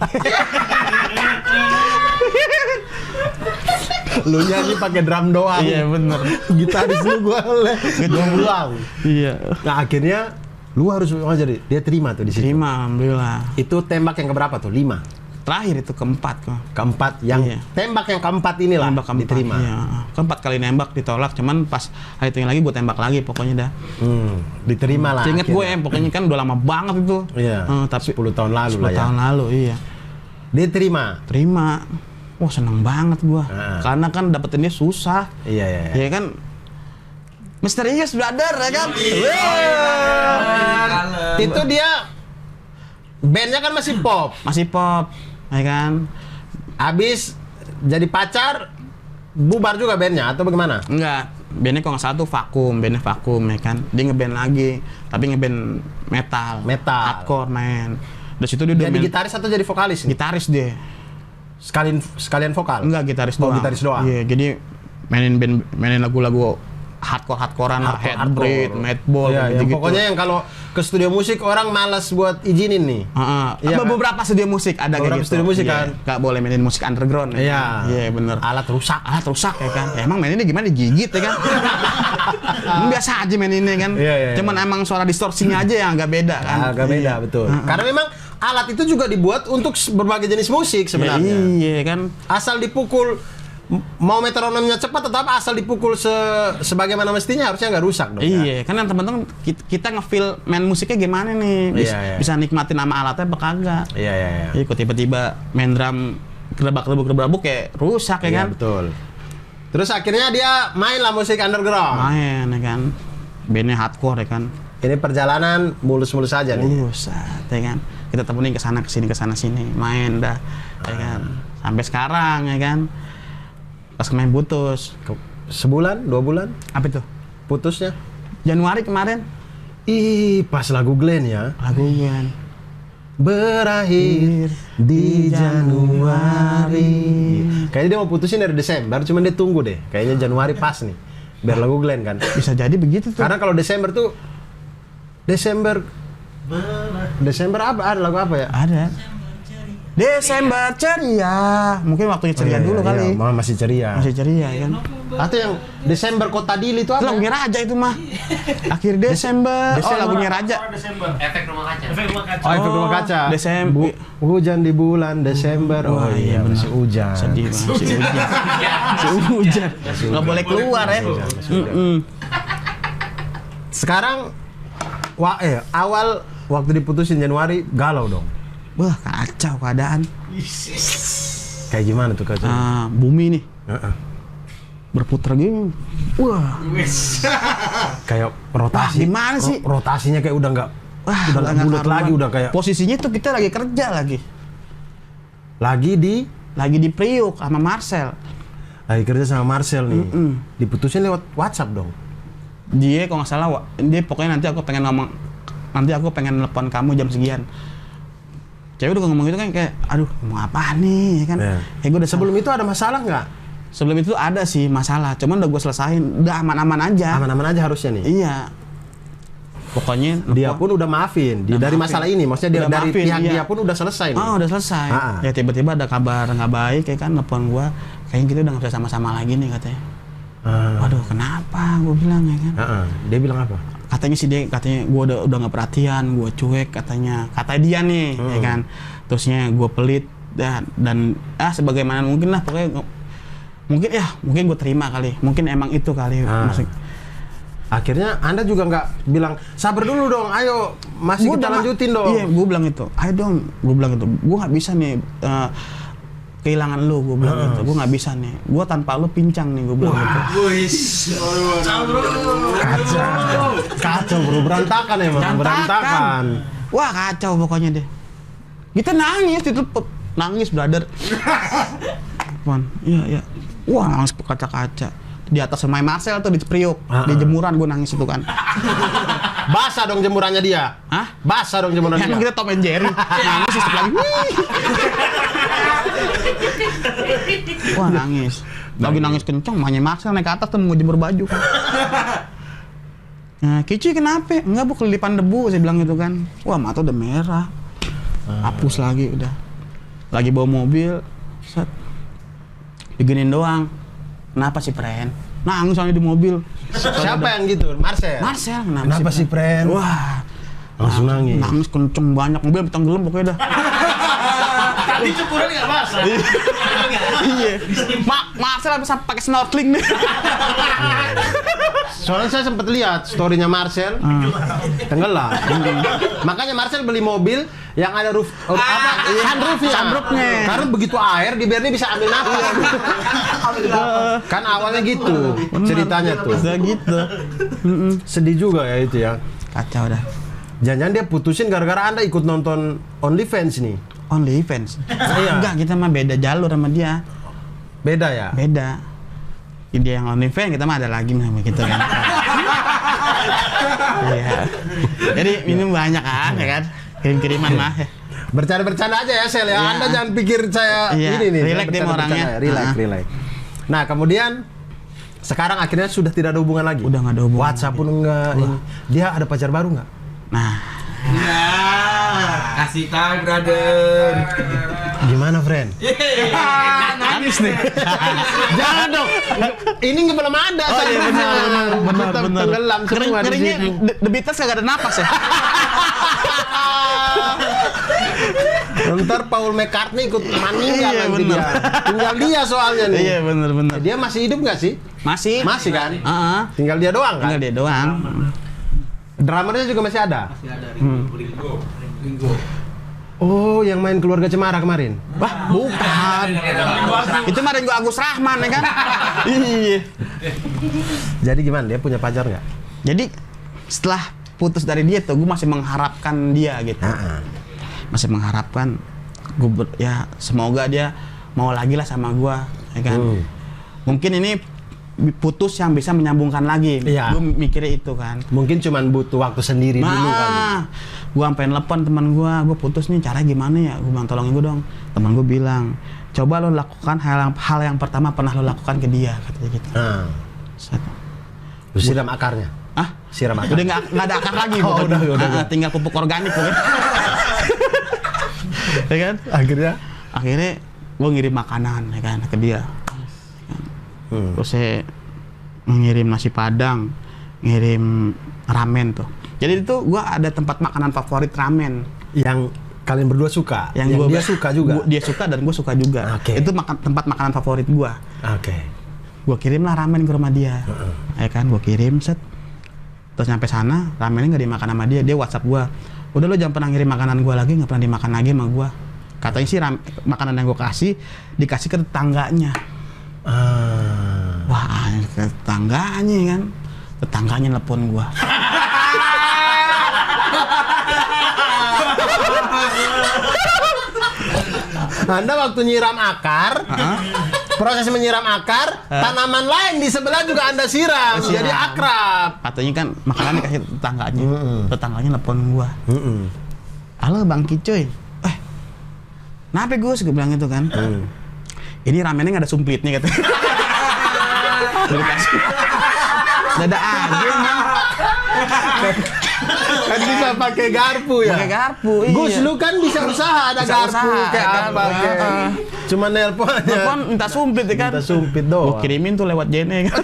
A: Lu nyanyi pakai drum doang.
B: Iya bener.
A: Gitaris lu gua buang.
B: Iya.
A: Nah akhirnya lu harus ngajar dia terima tuh di situ.
B: Terima, alhamdulillah.
A: Itu tembak yang keberapa tuh? 5.
B: Terakhir itu keempat kok.
A: Keempat yang tembak yang keempat inilah diterima.
B: Iya. Keempat kali nembak ditolak, cuman pas hari itu lagi gue tembak lagi pokoknya dah.
A: Diterima lah.
B: Ingat gue pokoknya kan udah lama banget itu.
A: Iya.
B: Tapi
A: 10 tahun lalu lah ya.
B: 10 tahun lalu iya.
A: Dia terima.
B: Wah seneng banget gua. Karena kan dapetinnya susah.
A: Iya.
B: Ya kan. Misterius brother ya kan.
A: Itu dia bandnya kan masih pop.
B: ya kan.
A: Abis jadi pacar, bubar juga bandnya atau bagaimana?
B: Enggak, bandnya kalau nggak salah tuh bandnya vakum ya kan. Dia ngeband lagi, tapi ngeband metal, hardcore main. Dari situ dia udah
A: Jadi
B: main
A: gitaris atau jadi vokalis nih?
B: gitaris dia.
A: Sekalian vokal?
B: Enggak, gitaris
A: Oh,
B: doang.
A: gitaris doang.
B: Iya, jadi mainin lagu-lagu hardcorean lah, Hatebreed, Madball,
A: Iya, yang
B: gitu-gitu.
A: pokoknya yang kalau ke studio musik orang malas buat izinin nih. Iya kan?
B: Beberapa studio musik ada
A: Beberapa
B: kayak gitu.
A: studio musik
B: Iya,
A: kan?
B: nggak boleh mainin musik underground. Ya
A: Iya.
B: kan? Iya, bener.
A: Alat rusak.
B: Alat rusak ya kan. Ya, emang maininnya gimana, digigit ya kan. Biasa aja maininnya kan.
A: Iya, iya,
B: Cuman emang suara distorsinya aja yang agak beda kan.
A: Agak beda,
B: Iya.
A: betul. Karena memang alat itu juga dibuat untuk berbagai jenis musik
B: Ya,
A: sebenarnya.
B: iya kan.
A: Asal dipukul, mau metronomnya cepat atau apa, asal dipukul sebagaimana mestinya harusnya nggak rusak dong. Ya?
B: Iya, kan yang teman-teman kita ngefeel main musiknya gimana nih,
A: Iya, iya.
B: bisa nikmatin nama alatnya apa kagak.
A: Iya, iya, iya.
B: Iya, kok tiba-tiba main drum gerebak kayak rusak ya
A: Iya,
B: kan.
A: betul. Terus akhirnya dia main lah musik underground.
B: Main ya kan. Bandnya hardcore ya kan.
A: Ini perjalanan mulus-mulus aja nih.
B: Buset, ya kan. Kita temenin ke sana sini, main dah. Ya kan. Sampai sekarang ya kan. Pas main putus.
A: Sebulan, 2 bulan
B: Apa itu?
A: putusnya?
B: Januari kemarin.
A: Ih, pas lagu Glenn ya.
B: Lagu kan.
A: Berakhir di Januari. Kayaknya dia mau putusin dari Desember, cuman dia tunggu deh. Kayaknya Januari pas nih. Biar lagu Glenn kan.
B: Bisa jadi begitu tuh.
A: Karena kalau Desember tuh Desember apa? Ada lagu apa ya?
B: Ada. Desember ceria. Mungkin waktunya ceria dulu kali.
A: Iya, masih ceria.
B: Masih ceria ya kan.
A: Atau yang Desember Kota Dili itu
B: Itu
A: apa?
B: lagunya Raja itu mah. Akhir Desember. Oh, lagunya Raja.
C: Efek rumah kaca.
A: Oh, Efek Rumah Kaca.
B: Desember.
A: Hujan di bulan Desember. Oh,
B: Wah,
A: iya,
B: benar.
A: masih hujan.
B: Sedih banget. Masih hujan. Masih hujan. Nggak boleh keluar ya.
A: Sekarang awal waktu diputusin Januari galau dong.
B: Wah, kacau keadaan.
A: Kayak gimana tuh kacau?
B: Bumi nih berputar gini. Wah,
A: Kayak rotasi.
B: gimana sih?
A: Rotasinya kayak udah nggak
B: Wah,
A: nggak
B: nggak
A: bulat
B: karuan.
A: lagi, udah kayak
B: Posisinya tuh kita lagi kerja
A: lagi di
B: Priuk sama Marcel.
A: lagi kerja sama Marcel nih. Diputusin lewat WhatsApp dong.
B: Dia kalau nggak salah, dia pokoknya nanti aku pengen nelpon kamu jam sekian. Cewek udah ngomong gitu kan kayak, aduh ngomong apa nih ya kan.
A: Iya.
B: Kayak gue udah
A: Sebelum itu ada masalah nggak?
B: Sebelum itu ada sih masalah, cuman udah gue selesain, udah aman-aman aja.
A: Aman-aman aja harusnya nih.
B: Iya. Pokoknya
A: Dia pun udah maafin dari masalah ini. Maksudnya
B: Udah
A: dari
B: maafin,
A: pihak
B: iya.
A: dia pun udah selesai nih.
B: udah selesai. Ya tiba-tiba ada kabar nggak baik ya kan, nelfon gue, kayaknya kita udah nggak bisa sama-sama lagi nih katanya. Waduh, kenapa? Gue bilang ya kan.
A: Dia bilang apa?
B: Katanya gue udah nggak perhatian, gue cuek katanya. Kata dia nih, ya kan. Terusnya gue pelit dan sebagaimana mungkin lah pokoknya mungkin gue terima kali. Mungkin emang itu kali maksud.
A: Akhirnya Anda juga nggak bilang sabar dulu dong, ayo masih kita lanjutin dong.
B: Iya, gue bilang itu. Ayo dong, gue bilang itu. Gue nggak bisa nih kehilangan lu, gue bilang gitu. Gue nggak bisa nih. Gue tanpa lu pincang nih, gue bilang gitu.
A: Kacau bro, berantakan emang, berantakan.
B: Wah kacau pokoknya deh. Kita nangis ditelepon, nangis brother. Iya. Wah nangis kaca-kaca. Di atas rumah Marcel tuh di Priuk, di jemuran gue nangis itu kan.
A: Basah dong jemurannya dia.
B: Hah?
A: Basah dong jemurannya
B: Emang
A: dia.
B: kita Tom and Jerry, nangis istri lagi. Wah nangis. Lagi nangis kenceng, makanya Marcel naik ke atas tuh mau jemur baju kan. Nah, Kici kenapa? Enggak bu, kelilipan debu, saya bilang gitu kan. Wah mata udah merah. Hapus lagi udah. Lagi bawa mobil, set. Diginin doang. Kenapa sih Pren? Nangis soalnya di mobil.
A: Siapa yang gitu? Marcel.
B: Marcel,
A: Kenapa sih Pren?
B: Wah,
A: Langsung nangis.
B: nangis kenceng banyak, mobil tenggelam pokoknya dah.
C: Tadi cukuran nggak basah.
B: Iya. Marcel bisa pakai snorkeling nih.
A: Soalnya saya sempat lihat story-nya Marcel tenggelam. Makanya Marcel beli mobil yang ada sunroofnya. Karena begitu air dibiarin bisa ambil nafas. Kan awalnya gitu ceritanya tuh.
B: Bisa gitu.
A: Sedih juga ya itu ya.
B: Kacau dah.
A: Jangan-jangan dia putusin gara-gara Anda ikut nonton OnlyFans nih.
B: OnlyFans.
A: Iya.
B: Enggak, kita mah beda jalur sama dia.
A: Beda ya?
B: Beda. Dia yang OnlyFans, kita mah ada lagi sama gitu kan. Iya. Jadi minum banyak kan, ya kan? Kirim-kiriman mah.
A: Bercanda-bercanda aja ya Sel ya.
B: Iya.
A: Anda jangan pikir saya
B: Iya,
A: ini nih.
B: relax dia orangnya.
A: Relax. Nah, kemudian sekarang akhirnya sudah tidak ada hubungan lagi.
B: Udah nggak ada hubungan.
A: WhatsApp pun enggak. Ini. Dia ada pacar baru enggak?
B: Nah,
D: Kasih tahu, brother.
A: Gimana, friend?
B: nangis nih.
A: Jangan dong. Ini belum ada.
B: Oh iya benar.
A: Kita tenggelam semua di
B: Keringnya
A: situ.
B: The Beatles kagak ada napas ya.
A: Ntar Paul McCartney ikut meninggal
B: Iya,
A: nanti
B: bener.
A: dia. Tinggal dia soalnya nih.
B: Iya benar.
A: Dia masih hidup nggak sih?
B: Masih.
A: Masih kan?
B: Heeh.
A: Tinggal dia doang kan?
B: Tinggal dia doang.
A: Drummernya juga masih ada?
C: Masih ada Ringo.
A: Oh, yang main Keluarga Cemara kemarin?
B: Wah, bukan. Itu mah Ringo Agus Rahman ya kan? Iya.
A: Jadi gimana? Dia punya pacar nggak?
B: Jadi setelah putus dari dia tuh gue masih mengharapkan dia gitu. Masih mengharapkan ya semoga dia mau lagi lah sama gue, ya kan? Mungkin ini putus yang bisa menyambungkan lagi.
A: Iya.
B: Gue mikirnya itu kan.
A: Mungkin cuman butuh waktu sendiri dulu kali.
B: Gue sampai nelpon teman gue putus nih, cara gimana ya? Gue bilang tolongin gue dong. Teman gue bilang, coba lo lakukan hal yang pertama pernah lo lakukan ke dia, katanya gitu. Set.
A: Lu siram akarnya?
B: Ah,
A: Siram akar?
B: udah nggak ada akar lagi.
A: Oh,
B: pokoknya.
A: udah.
B: Tinggal pupuk organik pokoknya. Ya kan? Akhirnya gue ngirim makanan ya kan ke dia. Terus saya ngirim nasi padang, ngirim ramen tuh. Jadi itu gue ada tempat makanan favorit ramen.
A: Yang kalian berdua suka? Yang dia suka juga?
B: Dia suka dan gue suka juga.
A: Oke.
B: Itu tempat makanan favorit gue.
A: Oke.
B: Gue kirimlah ramen ke rumah dia. Ya kan, gue kirim set. Terus nyampe sana, ramennya nggak dimakan sama dia. Dia WhatsApp gue, udah lo jangan pernah ngirim makanan gue lagi, nggak pernah dimakan lagi sama gue. Katanya sih makanan yang gue dikasih ke tetangganya. Wah, ke tetangganya kan. Tetangganya telepon gue.
A: Anda waktu nyiram akar, proses menyiram akar, tanaman lain di sebelah juga Anda siram, jadi akrab.
B: Katanya kan makanan dikasih tetangganya. Tetangganya telepon gue. Halo Bang Kicoy. Kenapa Gus? Gue bilang gitu kan. Ini ramennya nggak ada sumplitnya katanya. Udah dikasih. Dada aja.
A: Kan bisa pakai garpu ya?
B: Pakai garpu, iya.
A: Gus, lu kan bisa usaha, ada
B: Bisa
A: garpu,
B: usaha,
A: kayak
B: kan?
A: apa, kayak. Cuma nelpon aja.
B: Telepon minta sumpit ya kan.
A: Minta sumpit doang.
B: Gue kirimin tuh lewat Jene kan.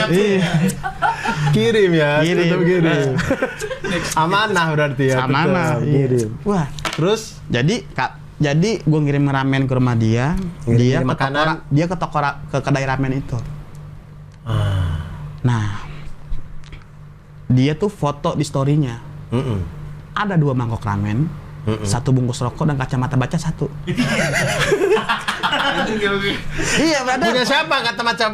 A: Iya. Kirim ya,
B: Kirim.
A: tetap kirim. Amanah berarti ya.
B: Amanah.
A: tetap
B: Iya.
A: Kirim.
B: Wah,
A: Terus
B: jadi gue ngirim ramen ke rumah dia, dia
A: Ngirim
B: ke
A: makanan.
B: ke kedai ramen itu. Nah, dia tuh foto di story-nya. Ada 2 mangkok ramen, 1 bungkus rokok dan kacamata baca 1. Iya, brother.
A: punya siapa kacamata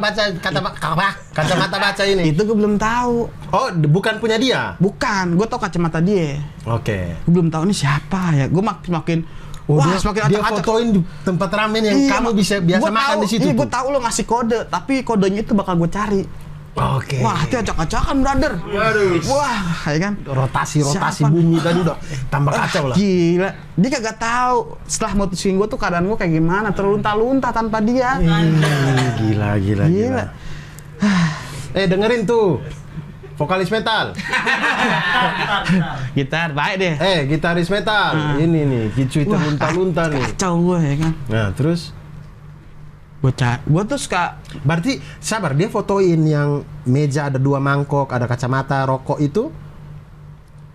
A: baca ini?
B: Itu gue belum tahu.
A: Oh, bukan punya dia.
B: Bukan, gue tau kacamata dia.
A: Oke.
B: Gue belum tahu ini siapa ya. Gue makin
A: Wah,
B: semakin
A: dia
B: acak-acak.
A: fotoin di tempat ramen yang
B: Iya,
A: kamu bisa biasa
B: gua
A: makan
B: tahu,
A: di situ.
B: Iya, gue
A: tuh.
B: tahu lo ngasih kode, tapi kodenya itu bakal gue cari.
A: Oke.
B: Wah, itu acak-acakan, brother. Wah, ya kan?
A: Rotasi
B: Siapa?
A: bumi tadi udah tambah kacau lah.
B: Gila, dia kagak tahu setelah mutusin gue tuh keadaan gue kayak gimana, terlunta-lunta tanpa dia.
A: Gila. Dengerin tuh. Vokalis metal.
B: Gitar, baik deh.
A: Gitaris metal. Ini nih, Kicuy terlunta-lunta nih.
B: Kacau gue ya kan.
A: Nah, terus
B: Gue tuh suka.
A: berarti sabar, dia fotoin yang meja ada 2 mangkok, ada kacamata, rokok itu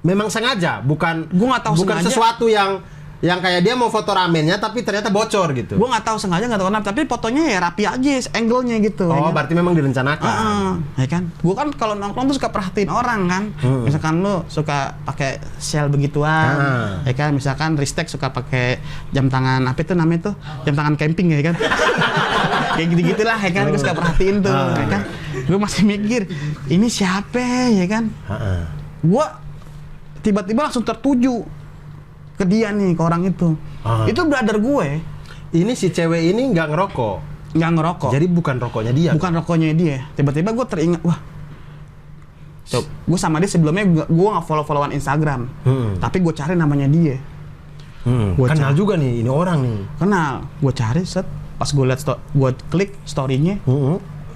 A: memang sengaja, bukan
B: Gua nggak tahu
A: bukan
B: sengaja.
A: sesuatu yang kayak dia mau foto ramennya tapi ternyata bocor gitu.
B: Gue nggak tahu sengaja, nggak tahu kenapa, tapi fotonya ya rapi aja, angle-nya gitu.
A: Oh,
B: ya kan?
A: berarti memang direncanakan.
B: Ya kan, gue kan kalau nongkrong tuh suka perhatiin orang kan. Misalkan lu suka pakai shell begituan, ya kan. Misalkan Ristek suka pakai jam tangan apa itu namanya tuh, jam tangan camping ya kan. Kayak gitu-gitulah ya kan, gue suka perhatiin tuh, ya kan. Gue masih mikir, ini siapa ya kan? Gue tiba-tiba langsung tertuju ke dia nih, ke orang itu. Itu brother gue.
A: Ini si cewek ini nggak ngerokok.
B: Nggak ngerokok.
A: Jadi bukan rokoknya dia.
B: Bukan rokoknya dia. Tiba-tiba gue teringat, wah. Gue sama dia sebelumnya gue nggak follow-followan Instagram. Tapi gue cari namanya dia. Gua
A: Kenal juga nih ini orang nih.
B: Kenal. Gue cari set. Pas gue liat gue klik story-nya.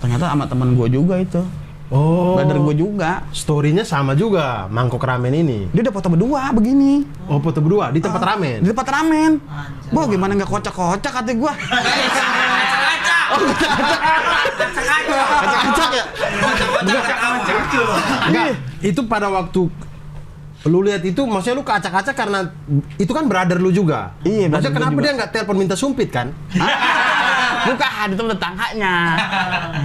B: Ternyata sama temen gue juga itu.
A: Oh.
B: Brother gue juga.
A: Story-nya sama juga, mangkok ramen ini.
B: Dia udah foto berdua begini.
A: Oh, foto berdua di tempat ramen.
B: Di tempat ramen. Wah, gimana nggak kocak-kocak kata gue.
A: Kacak-kacak ya? Enggak, itu pada waktu lu lihat itu, maksudnya lu kacak-kacak karena itu kan brother lu juga.
B: Iya,
A: maksudnya
B: brother
A: kenapa
B: gua juga.
A: dia nggak telepon minta sumpit kan?
B: Bukan, itu tetangganya.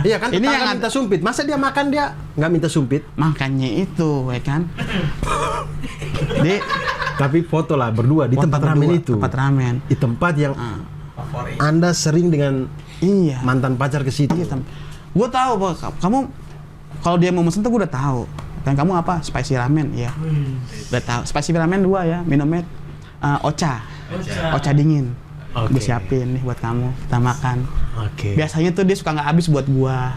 A: Iya kan,
B: Ini
A: tetangga
B: yang
A: minta sumpit. Masa dia makan dia nggak minta sumpit?
B: Makanya itu, ya kan. Di
A: Tapi foto lah berdua di
B: foto
A: tempat
B: berdua,
A: ramen itu.
B: Tempat ramen.
A: Di tempat yang
D: Favorit.
A: Anda sering dengan
B: Iya.
A: mantan pacar ke situ.
B: Iya, gue tahu, kamu kalau dia mau mesen tuh gue udah tahu. Dan kamu apa? Spicy ramen, ya. Udah tahu. Spicy ramen 2 ya, minumnya Ocha dingin.
A: Oke.
B: Gue siapin nih buat kamu, kita makan.
A: Oke.
B: Biasanya tuh dia suka nggak habis buat gua.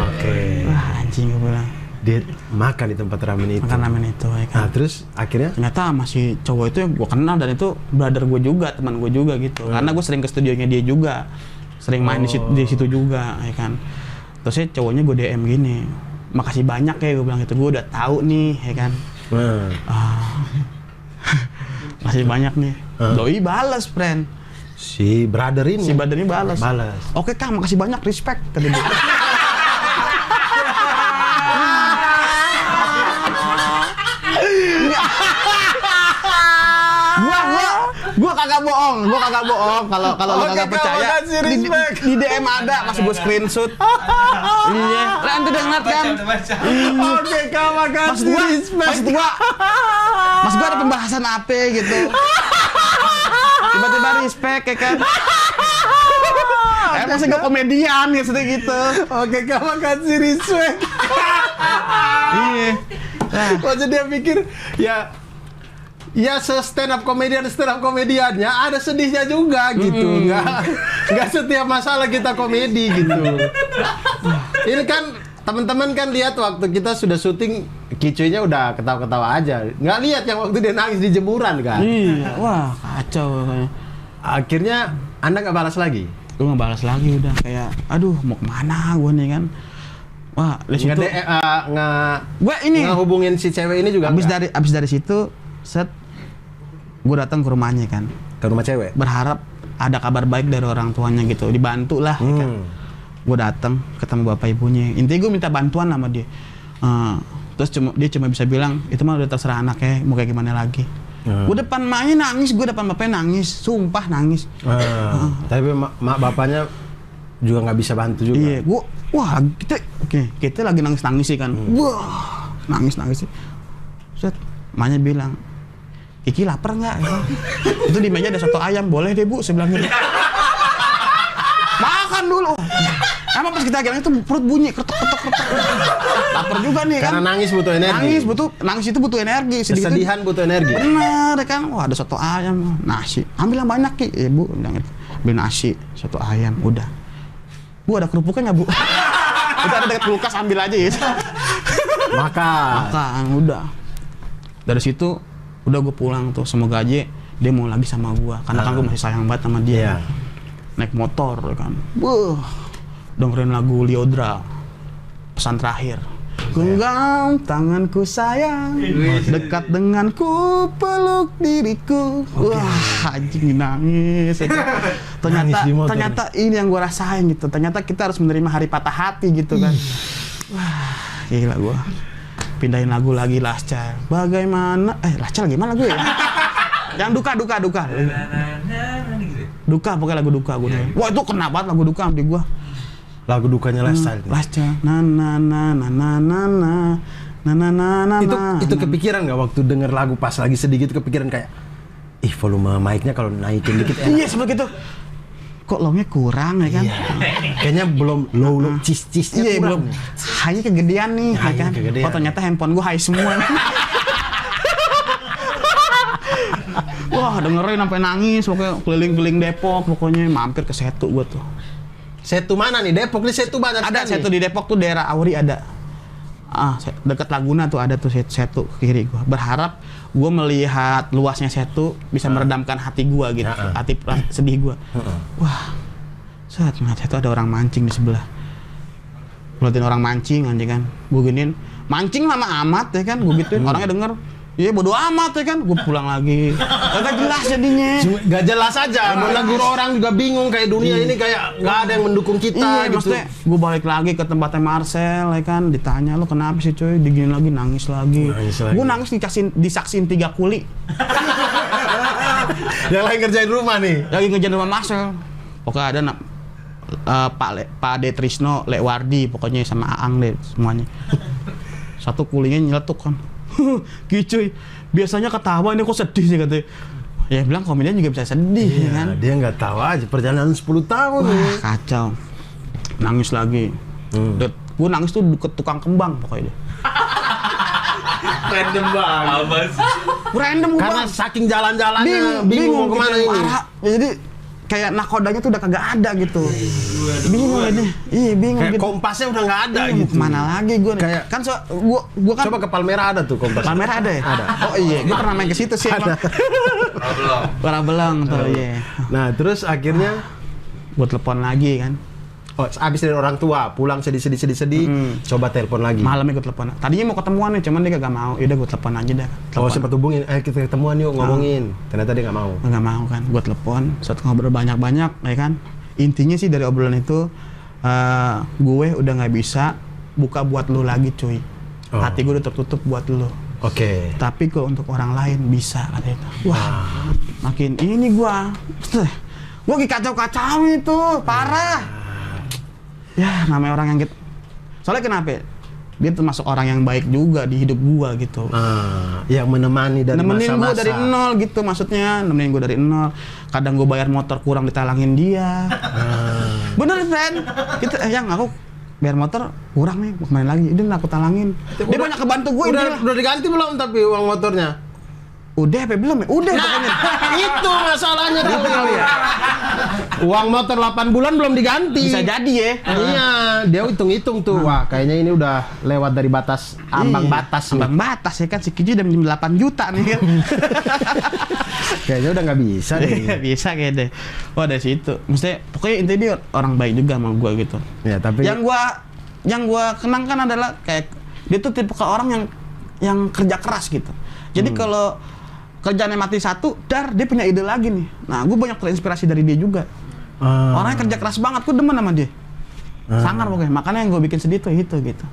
A: Oke.
B: Wah, anjing gue bilang.
A: Dia makan di tempat ramen itu.
B: Makan ramen itu, ya kan.
A: Nah, terus akhirnya
B: Ternyata masih cowok itu yang gue kenal, dan itu brother gue juga, teman gue juga gitu. Karena gue sering ke studionya dia juga, sering main di situ juga, ya kan. Terusnya cowoknya gue DM gini, makasih banyak ya, gue bilang gitu, gue udah tahu nih, ya kan. Makasih banyak nih. Doi balas, friend.
A: si brother ini.
B: Si brother ini balas.
A: Balas.
B: Oke Kang, makasih banyak, respect, kata dia. Gua kagak bohong, kalau lu kagak percaya di DM ada, masih gua screenshot. Iya, kalian tuh udah ngeliat kan?
A: Oke, Kak, makasih.
B: Mas gua ada pembahasan apa gitu. Tiba-tiba respect ya kan. Emang sih gak komedian ya, sedih gitu.
A: Oke, Kak, makasih respect.
B: Iya.
A: Maksudnya dia pikir ya stand up komediannya ada sedihnya juga gitu. Nggak setiap masalah kita komedi gitu. Ini kan teman-teman kan lihat waktu kita sudah syuting, Kicuinya udah ketawa-ketawa aja. Nggak lihat yang waktu dia nangis di jemuran kan.
B: Iya, wah kacau.
A: Akhirnya Anda nggak balas lagi?
B: Gue nggak balas lagi, udah kayak aduh mau kemana gue nih kan. Wah, dari situ gue ini
A: ngehubungin si cewek ini juga.
B: abis dari situ set gue datang ke rumahnya kan,
A: ke rumah cewek,
B: berharap ada kabar baik dari orang tuanya gitu, dibantu lah ya kan. Gue datang ketemu bapak ibunya, intinya gue minta bantuan sama dia. Terus dia cuma bisa bilang itu mah udah terserah anaknya mau kayak gimana lagi. Gue depan maknya nangis, gue depan bapaknya nangis, sumpah nangis.
A: Tapi mak bapaknya juga nggak bisa bantu juga.
B: Iya, wah kita lagi nangis sih kan. Wah, nangis sih. Set, maknya bilang, Kiki lapar nggak? Itu di meja ada soto ayam, boleh deh bu, saya bilang gitu. Makan dulu. Emang pas kita jalan itu perut bunyi, ketok. Lapar juga nih kan.
A: Karena nangis butuh energi.
B: Nangis itu butuh energi.
A: Kesedihan butuh energi.
B: Benar kan? Wah ada soto ayam, nasi. Ambil yang banyak Ki. Bu, bilang gitu. Beli nasi, soto ayam, udah. Bu ada kerupuknya nggak bu? Itu ada dekat kulkas, ambil aja ya. Makan, udah. Dari situ udah gue pulang tuh, semoga aja dia mau lagi sama gue, karena kan gue masih sayang banget sama dia. Naik motor kan, dengerin lagu Lyodra, pesan terakhir. Genggam tanganku sayang, dekat denganku, peluk diriku. Wah, anjing nangis. Ternyata ini yang gue rasain gitu. Ternyata kita harus menerima hari patah hati gitu kan. Wah, gila gue. Pindahin lagu lagi Lasca. Bagaimana? Lasca lagi mana gue ya? Yang duka. Duka, pokoknya lagu duka gue. Wah, itu kena banget lagu duka di gue.
A: Lagu dukanya Lasca.
B: Lasca.
A: Itu kepikiran nggak waktu denger lagu pas lagi sedih gitu, kepikiran kayak volume mic-nya kalau naikin dikit
B: Iya, seperti itu. Kok low-nya kurang ya kan?
A: Iya. Kayaknya belum low cis-cisnya
B: iya,
A: kurang.
B: belum. High-nya kegedean nih, ya kan?
A: Kegedean.
B: Oh, ternyata handphone gue high semua. Wah, dengerin sampai nangis, pokoknya keliling-keliling Depok, pokoknya mampir ke Setu gua tuh.
A: Setu mana nih? Depok nih Setu banyak
B: Ada
A: sekali.
B: Setu di Depok tuh daerah Auri ada. Dekat Laguna tuh ada tuh Setu ke kiri gua. Berharap gua melihat luasnya Setu bisa meredamkan hati gua gitu, hati sedih gua. Wah, saat melihat Setu ada orang mancing di sebelah. Ngeliatin orang mancing anjing kan, gua giniin, mancing lama amat ya kan, gua gituin, orangnya denger. Iya bodo amat ya kan, gue pulang lagi. Gak jelas jadinya.
A: Gak jelas aja, menegur orang juga bingung kayak dunia ini kayak nggak ada yang mendukung kita
B: Iya,
A: gitu.
B: maksudnya gue balik lagi ke tempatnya Marcel ya kan, ditanya lu kenapa sih cuy, digini lagi nangis lagi. Gue nangis disaksin 3 kuli.
A: Yang lain ngerjain rumah nih.
B: Lagi ngejar rumah Marcel. Pokoknya ada Pak De Trisno, Lek Wardi, pokoknya sama Aang deh semuanya. Satu kulinya nyeletuk kan. Cuy, biasanya ketawa ini kok sedih sih katanya. Ya bilang komedian juga bisa sedih ya kan.
A: Dia nggak tahu aja perjalanan 10 tahun.
B: Wah, kacau. Nangis lagi. Gue nangis tuh deket tukang kembang pokoknya.
C: Random banget.
B: Random gue
A: Karena saking jalan-jalannya bingung mau kemana ini.
B: Parah. Jadi kayak nakodanya tuh udah kagak ada gitu. Bingung ini. Iya, bingung
A: Kayak
B: gitu.
A: kompasnya udah nggak ada
B: Iya,
A: gitu.
B: mau kemana lagi gue nih?
A: Kayak-
B: Kan gua kan
A: Coba ke Palmera ada tuh kompas.
B: Palmera ada ya?
A: Ada.
B: Oh iya, gue pernah main ke situ sih emang. Belum tuh, iya.
A: Nah, terus akhirnya
B: Gue telepon lagi kan.
A: abis dari orang tua, pulang sedih, coba telepon lagi.
B: Malamnya gue telepon. Tadinya mau ketemuan nih, cuman dia kagak mau. Yaudah gue telepon aja dah.
A: Oh, sempat hubungin, kita ketemuan yuk ngomongin. Ternyata dia nggak mau.
B: Nggak mau kan, gue telepon, saat ngobrol banyak-banyak, ya kan. Intinya sih dari obrolan itu, gue udah nggak bisa buka buat lu lagi cuy. Hati gue udah tertutup buat lu.
A: Oke.
B: Tapi kok untuk orang lain bisa katanya itu. Wah, makin ini gue lagi kacau-kacau itu, parah. Ya, namanya orang yang gitu. Soalnya kenapa? Dia termasuk orang yang baik juga di hidup gua gitu.
A: Yang menemani dari
B: Nemenin
A: masa-masa.
B: gue dari nol gitu maksudnya, nemenin gue dari nol. Kadang gue bayar motor kurang ditalangin dia. Bener Ren, kita yang aku bayar motor kurang nih, mau kemana lagi? Ini aku talangin. Dia banyak kebantu gue.
A: Udah diganti belum tapi uang motornya?
B: Udah apa belum ya? Udah pokoknya.
A: Itu masalahnya tuh kali ya. Uang motor 8 bulan belum diganti.
B: Bisa jadi ya.
A: Iya, dia hitung-hitung tuh. Wah, kayaknya ini udah lewat dari batas ambang batas nih.
B: Ambang batas ya kan, si Kiji udah minjem 8 juta nih kan.
A: Kayaknya udah nggak bisa deh.
B: Bisa kayak deh. Wah dari situ. Maksudnya pokoknya intinya dia orang baik juga sama gue gitu.
A: Ya, tapi
B: Yang gua kenangkan adalah kayak dia tuh tipe orang yang kerja keras gitu. Jadi kalau kerjaannya mati satu, dia punya ide lagi nih. Nah, gue banyak terinspirasi dari dia juga. Orangnya kerja keras banget, gue demen sama dia. Sangar pokoknya. Makanya yang gue bikin sedih tuh itu gitu.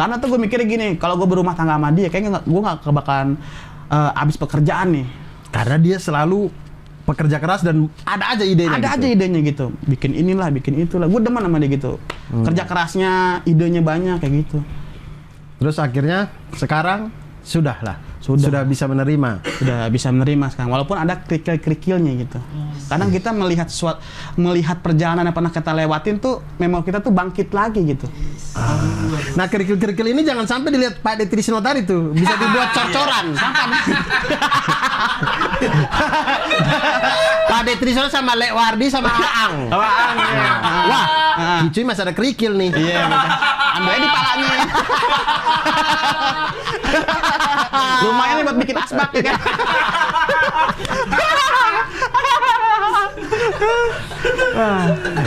B: Karena tuh gue mikirnya gini, kalau gue berumah tangga sama dia, kayaknya gue nggak kebakalan abis pekerjaan nih.
A: karena dia selalu pekerja keras dan ada aja idenya.
B: Ada aja idenya gitu. Bikin inilah, bikin itulah. Gue demen sama dia gitu. Kerja kerasnya, idenya banyak kayak gitu.
A: Terus akhirnya sekarang sudah
B: Sudah
A: bisa menerima.
B: Udah bisa menerima sekarang, walaupun ada kerikil-kerikilnya gitu. Kadang kita melihat perjalanan yang pernah kita lewatin tuh, memang kita tuh bangkit lagi gitu.
A: Nah, kerikil-kerikil ini jangan sampai dilihat Pak De Trisno tadi tuh, bisa dibuat cor-coran. Pak De Trisno sama Lek Wardi sama Aang.
B: Ya.
A: Wah, Cuy masih ada kerikil nih.
B: Iya, gitu. Ambil aja di palanya. Lumayan nih buat bikin asbak ya kan.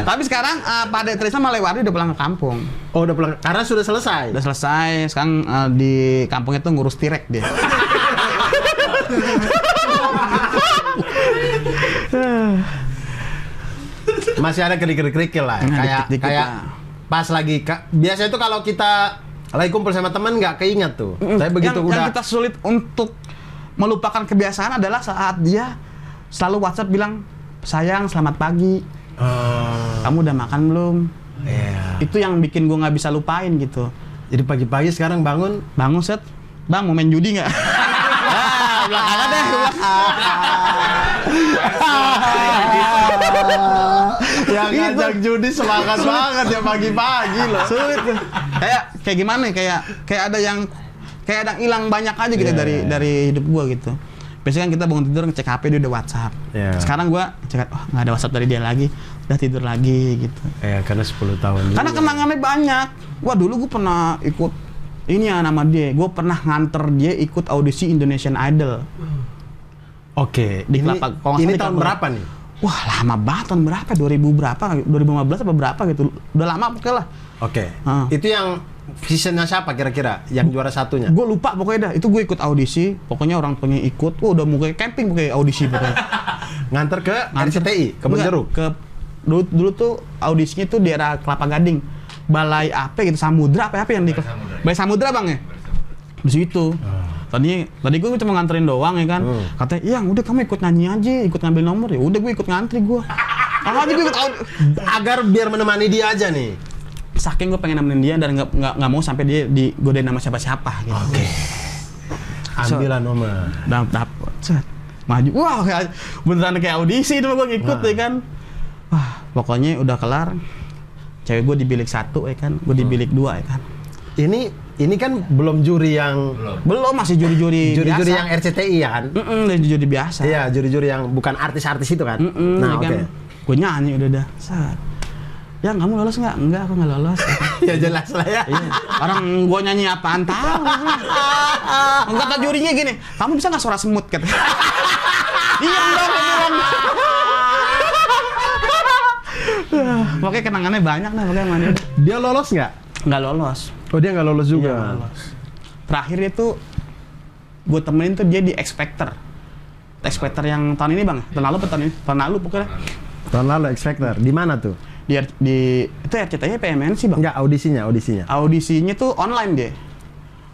B: Tapi sekarang Pak De Trisno sama Lek Wardi udah pulang ke kampung.
A: Oh, udah pulang karena sudah selesai.
B: Udah selesai, sekarang di kampung itu ngurus tirek dia.
A: Masih ada kerikil-kerikil lah.
B: Dikit-dikit
A: Kayak
B: lah.
A: pas lagi biasanya itu kalau kita lagi kumpul sama teman nggak keinget tuh. Tapi begitu
B: yang kita sulit untuk melupakan kebiasaan adalah saat dia selalu WhatsApp bilang, sayang selamat pagi, kamu udah makan belum? Itu yang bikin gue nggak bisa lupain gitu.
A: Jadi pagi-pagi sekarang bangun
B: Set, bang mau main judi nggak? Belakangan deh.
A: yang ngajak judi semangat banget ya pagi-pagi loh.
B: Sulit tuh. Kayak gimana ya? Kayak ada yang hilang banyak aja gitu dari hidup gua gitu. Biasanya kan kita bangun tidur ngecek HP, dia udah WhatsApp.
A: Iya.
B: Sekarang gua cek, nggak ada WhatsApp dari dia lagi, udah tidur lagi gitu.
A: Karena 10 tahun.
B: Karena kenangannya banyak. Wah, dulu gua pernah ikut ini ya nama dia. Gua pernah nganter dia ikut audisi Indonesian Idol.
A: Oke.
B: Di
A: Ini,
B: Kelapa. Kalau nggak
A: ini
B: salah di
A: tahun
B: Kelapa.
A: berapa nih?
B: Wah, lama banget, tahun berapa? 2000 berapa? 2015 apa berapa gitu. Udah lama pokoknya lah.
A: Oke.
B: Ah.
A: Itu yang seasonnya siapa kira-kira? Yang juara satunya?
B: Gue lupa pokoknya dah. Itu gue ikut audisi. Pokoknya orang pengen ikut. Udah mau kayak camping pakai audisi pokoknya.
A: Nganter ke RCTI, ke Jeruk.
B: Ke dulu tuh audisinya tuh di daerah Kelapa Gading. Balai apa gitu, Samudra apa yang di Balai Samudra Bang ya? Di situ. Tadi gue cuma nganterin doang ya kan. Katanya, "Iya, udah kamu ikut nyanyi aja, ikut ngambil nomor." Ya udah gue ikut ngantri gue. Aja gue ikut
A: Agar biar menemani dia aja nih.
B: saking gue pengen nemenin dia dan nggak mau sampai dia digodain sama siapa-siapa gitu.
A: Oke. Ambillah nomor.
B: Dapet, set, maju. Wah, beneran kayak audisi itu gue ngikut ya kan. Wah, pokoknya udah kelar. Cewek gue di bilik 1 ya kan, gue di bilik 2 ya kan.
A: Ini kan belum juri yang
B: Belum, masih juri-juri biasa.
A: yang RCTI ya kan?
B: Juri biasa.
A: Iya, juri-juri yang bukan artis-artis itu kan.
B: ya
A: Nah, oke.
B: kan? Gue nyanyi udah dah. Set. Ya, kamu lolos nggak? Enggak, aku nggak lolos.
A: Ya jelas lah ya.
B: Iya. Orang gue nyanyi apaan tahu. Kata jurinya gini, kamu bisa nggak suara semut kata. Diam dong, aku bilang. Makanya kenangannya banyak nah, makanya mana.
A: Dia lolos nggak?
B: Nggak lolos.
A: Oh, dia nggak lolos juga.
B: Iya, nggak lolos. Terakhir itu gue temenin tuh dia di X Factor. X Factor yang tahun ini bang, tahun lalu apa tahun ini? Tahun lalu pokoknya.
A: Tahun lalu X Factor. Di mana tuh?
B: Di itu RCTI PMN sih bang.
A: Enggak, audisinya.
B: Audisinya tuh online dia.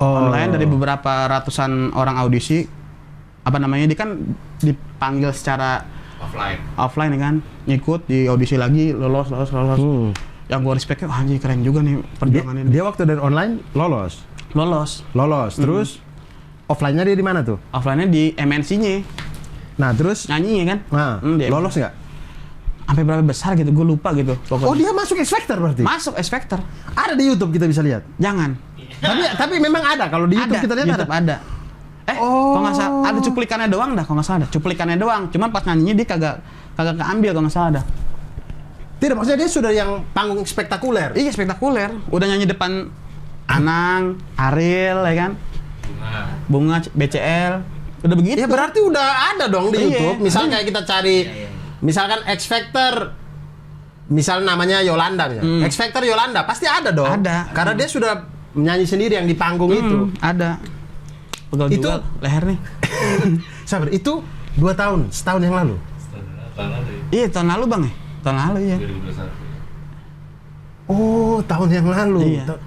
A: Oh.
B: Online dari beberapa ratusan orang audisi. Apa namanya, dia kan dipanggil secara offline ya kan, ngikut di audisi lagi, lolos. Yang gue respect, anjir keren juga nih perjuangannya.
A: Dia waktu dari online lolos. Terus offline-nya dia di mana tuh?
B: Offline-nya di MNC-nya.
A: Nah, terus
B: Nyanyi ya kan? Dia
A: lolos nggak?
B: sampai berapa besar gitu, gue lupa gitu pokoknya.
A: Oh, dia masuk X Factor berarti?
B: Masuk X Factor.
A: Ada di YouTube, kita bisa lihat.
B: Jangan.
A: Tapi memang ada, kalau di YouTube kita lihat
B: YouTube ada. Kalau nggak salah ada cuplikannya doang dah, kalau nggak salah ada cuplikannya doang. Cuman pas nyanyinya dia kagak keambil kalau nggak salah ada.
A: Tidak, maksudnya dia sudah yang panggung spektakuler.
B: Iya, spektakuler. Udah nyanyi depan Anang, Ariel, ya kan? Bunga, BCL. Udah begitu.
A: Ya berarti udah ada dong di
B: Iya.
A: YouTube. Misal kayak kita cari, misalkan X Factor, misal namanya Yolanda misalnya. X Factor Yolanda, pasti ada dong.
B: Ada.
A: Karena dia sudah menyanyi sendiri yang di panggung itu.
B: Ada. Pegal
A: Itu-
B: juga leher nih.
A: Sabar, itu 2 tahun, setahun yang lalu.
B: Iya, tahun lalu bang ya? Tahun lalu ya.
C: 2021.
A: Oh, tahun yang lalu.
B: Iya.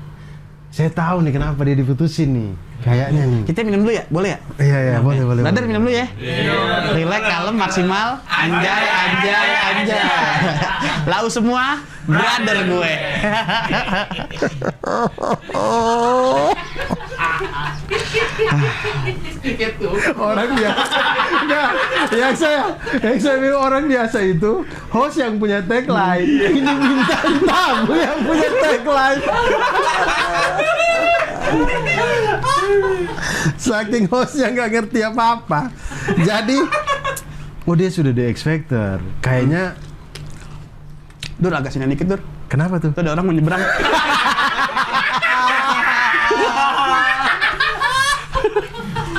A: Saya tahu nih kenapa dia diputusin nih. Kayaknya nih.
B: Kita minum dulu ya? Boleh ya?
A: Iya, boleh.
B: Brother minum dulu ya? Relax, kalem, maksimal. Anjay. Lau semua, brother gue.
A: Orang biasa. Enggak, yang saya bilang orang biasa itu host yang punya tagline. Ini bintang tamu yang punya tagline. Saking hostnya nggak ngerti apa-apa. Jadi, dia sudah di X Factor. Kayaknya,
B: Dur, agak sini dikit, Dur.
A: kenapa tuh?
B: Tuh ada orang mau nyebrang.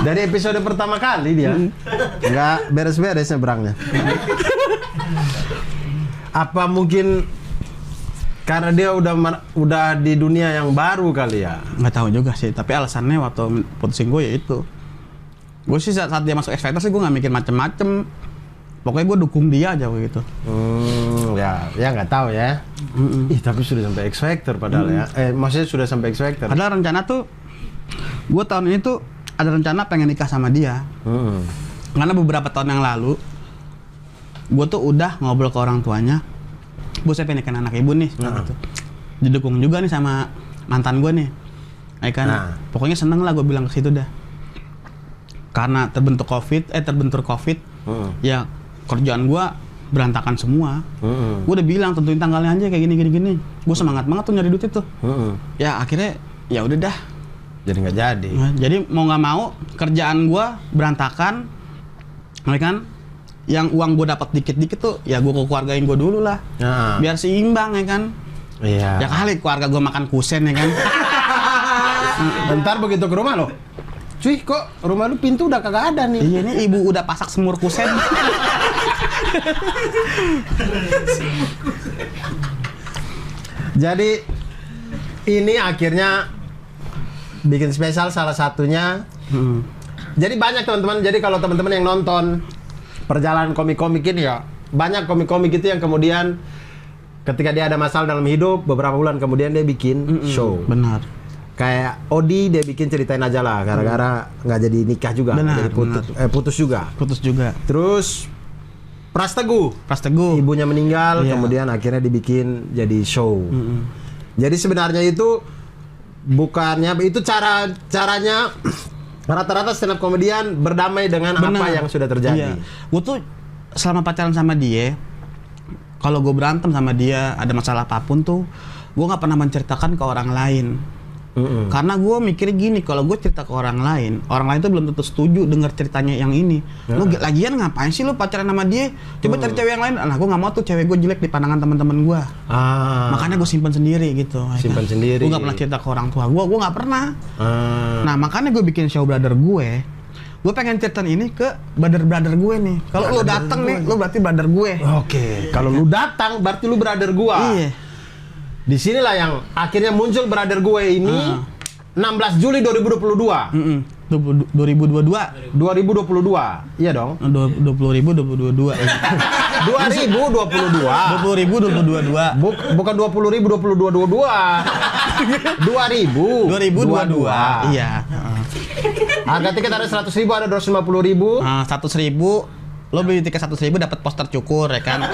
A: Dari episode pertama kali dia nggak beres-beres nyebrangnya. Apa mungkin karena dia udah di dunia yang baru kali ya?
B: Nggak tahu juga sih, tapi alasannya waktu putusin gue ya itu. Gue sih saat dia masuk X Factor sih gue nggak mikir macem-macem. Pokoknya gue dukung dia aja gitu.
A: Ya nggak tahu ya. Ih, tapi sudah sampai X Factor padahal ya. Maksudnya sudah sampai X Factor.
B: Padahal rencana tuh, gue tahun ini tuh ada rencana pengen nikah sama dia. Karena beberapa tahun yang lalu, gue tuh udah ngobrol ke orang tuanya. Bu, saya pengen nikahin anak ibu nih. Gitu. Didukung juga nih sama mantan gue nih. Ya kan? Pokoknya seneng lah gue bilang ke situ dah. Karena terbentur COVID, ya kerjaan gue berantakan semua. Gue udah bilang tentuin tanggalnya aja kayak gini. Gue semangat banget tuh nyari duit itu. Ya akhirnya ya udah dah.
A: Jadi nggak jadi.
B: Nah, jadi mau nggak mau kerjaan gue berantakan, ya kan? Yang uang gue dapat dikit-dikit tuh, ya gue ke keluargain gue dulu lah.
A: Nah.
B: Biar seimbang ya kan.
A: Iya.
B: Ya kali keluarga gue makan kusen ya kan.
A: Ntar begitu ke rumah lo, cuy kok rumah lu pintu udah kagak ada nih.
B: Iya nih ibu udah pasak semur kusen.
A: Jadi ini akhirnya bikin spesial salah satunya. Jadi banyak teman-teman. Jadi kalau teman-teman yang nonton perjalanan komik-komik ini ya, banyak komik-komik itu yang kemudian ketika dia ada masalah dalam hidup, beberapa bulan kemudian dia bikin show.
B: Benar.
A: Kayak Odi dia bikin Ceritain Aja Lah, gara-gara nggak jadi nikah juga,
B: Benar,
A: jadi putus juga.
B: Putus juga.
A: Terus Pras Teguh, ibunya meninggal,
B: Iya.
A: kemudian akhirnya dibikin jadi show. Jadi sebenarnya itu bukannya itu caranya rata-rata stand up komedian berdamai dengan apa
B: Benar.
A: yang sudah terjadi.
B: Iya. Gue tuh selama pacaran sama dia, kalau gue berantem sama dia, ada masalah apapun tuh, gue nggak pernah menceritakan ke orang lain. Karena gue mikir gini, kalau gue cerita ke orang lain tuh belum tentu setuju dengar ceritanya yang ini. Lu lagian ngapain sih lu pacaran sama dia? Coba cari cewek yang lain. Nah, gue nggak mau tuh cewek gue jelek di pandangan teman-teman gue. Makanya gue simpan sendiri gitu.
A: Simpan sendiri.
B: Gue nggak pernah cerita ke orang tua gue nggak pernah. Nah, makanya gue bikin show brother gue. Gue pengen ceritain ini ke brother gue nih. Kalau lu datang nih, lu berarti brother gue.
A: Oke. Kalau lu datang berarti lu brother gua.
B: Iya.
A: Di sinilah yang akhirnya muncul brother gue ini 16 Juli 2022.
B: 2022.
A: 2022. Iya dong.
B: 20.022.
A: 2022.
B: 20.022.
A: Bukan 20.000 22. 2022.
B: Iya.
A: Harga tiket ada 100.000, ada 250.000.
B: 100.000. Lo beli tiket 100.000 dapat poster cukur ya kan.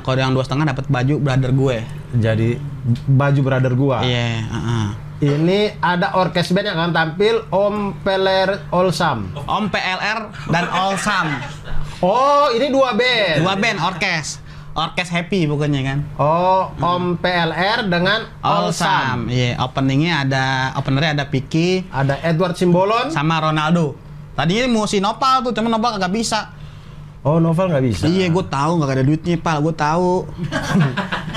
B: Kalau yang 2,5 dapat baju brother gue.
A: Jadi baju brother gua.
B: Iya.
A: Ini ada orkes band yang akan tampil, Om Peler Olsam.
B: Om PLR dan Olsam.
A: Oh, ini dua band.
B: Dua band orkes. Orkes happy bukannya kan.
A: Oh, Om PLR dengan Olsam.
B: Iya, openernya ada Piki,
A: Ada Edward Simbolon
B: sama Ronaldo. Tadinya mau si Nopal tuh, cuma Nopal kagak bisa.
A: Oh, Novel nggak bisa.
B: Iya, gue tahu nggak ada duitnya, Pal. Gue tahu.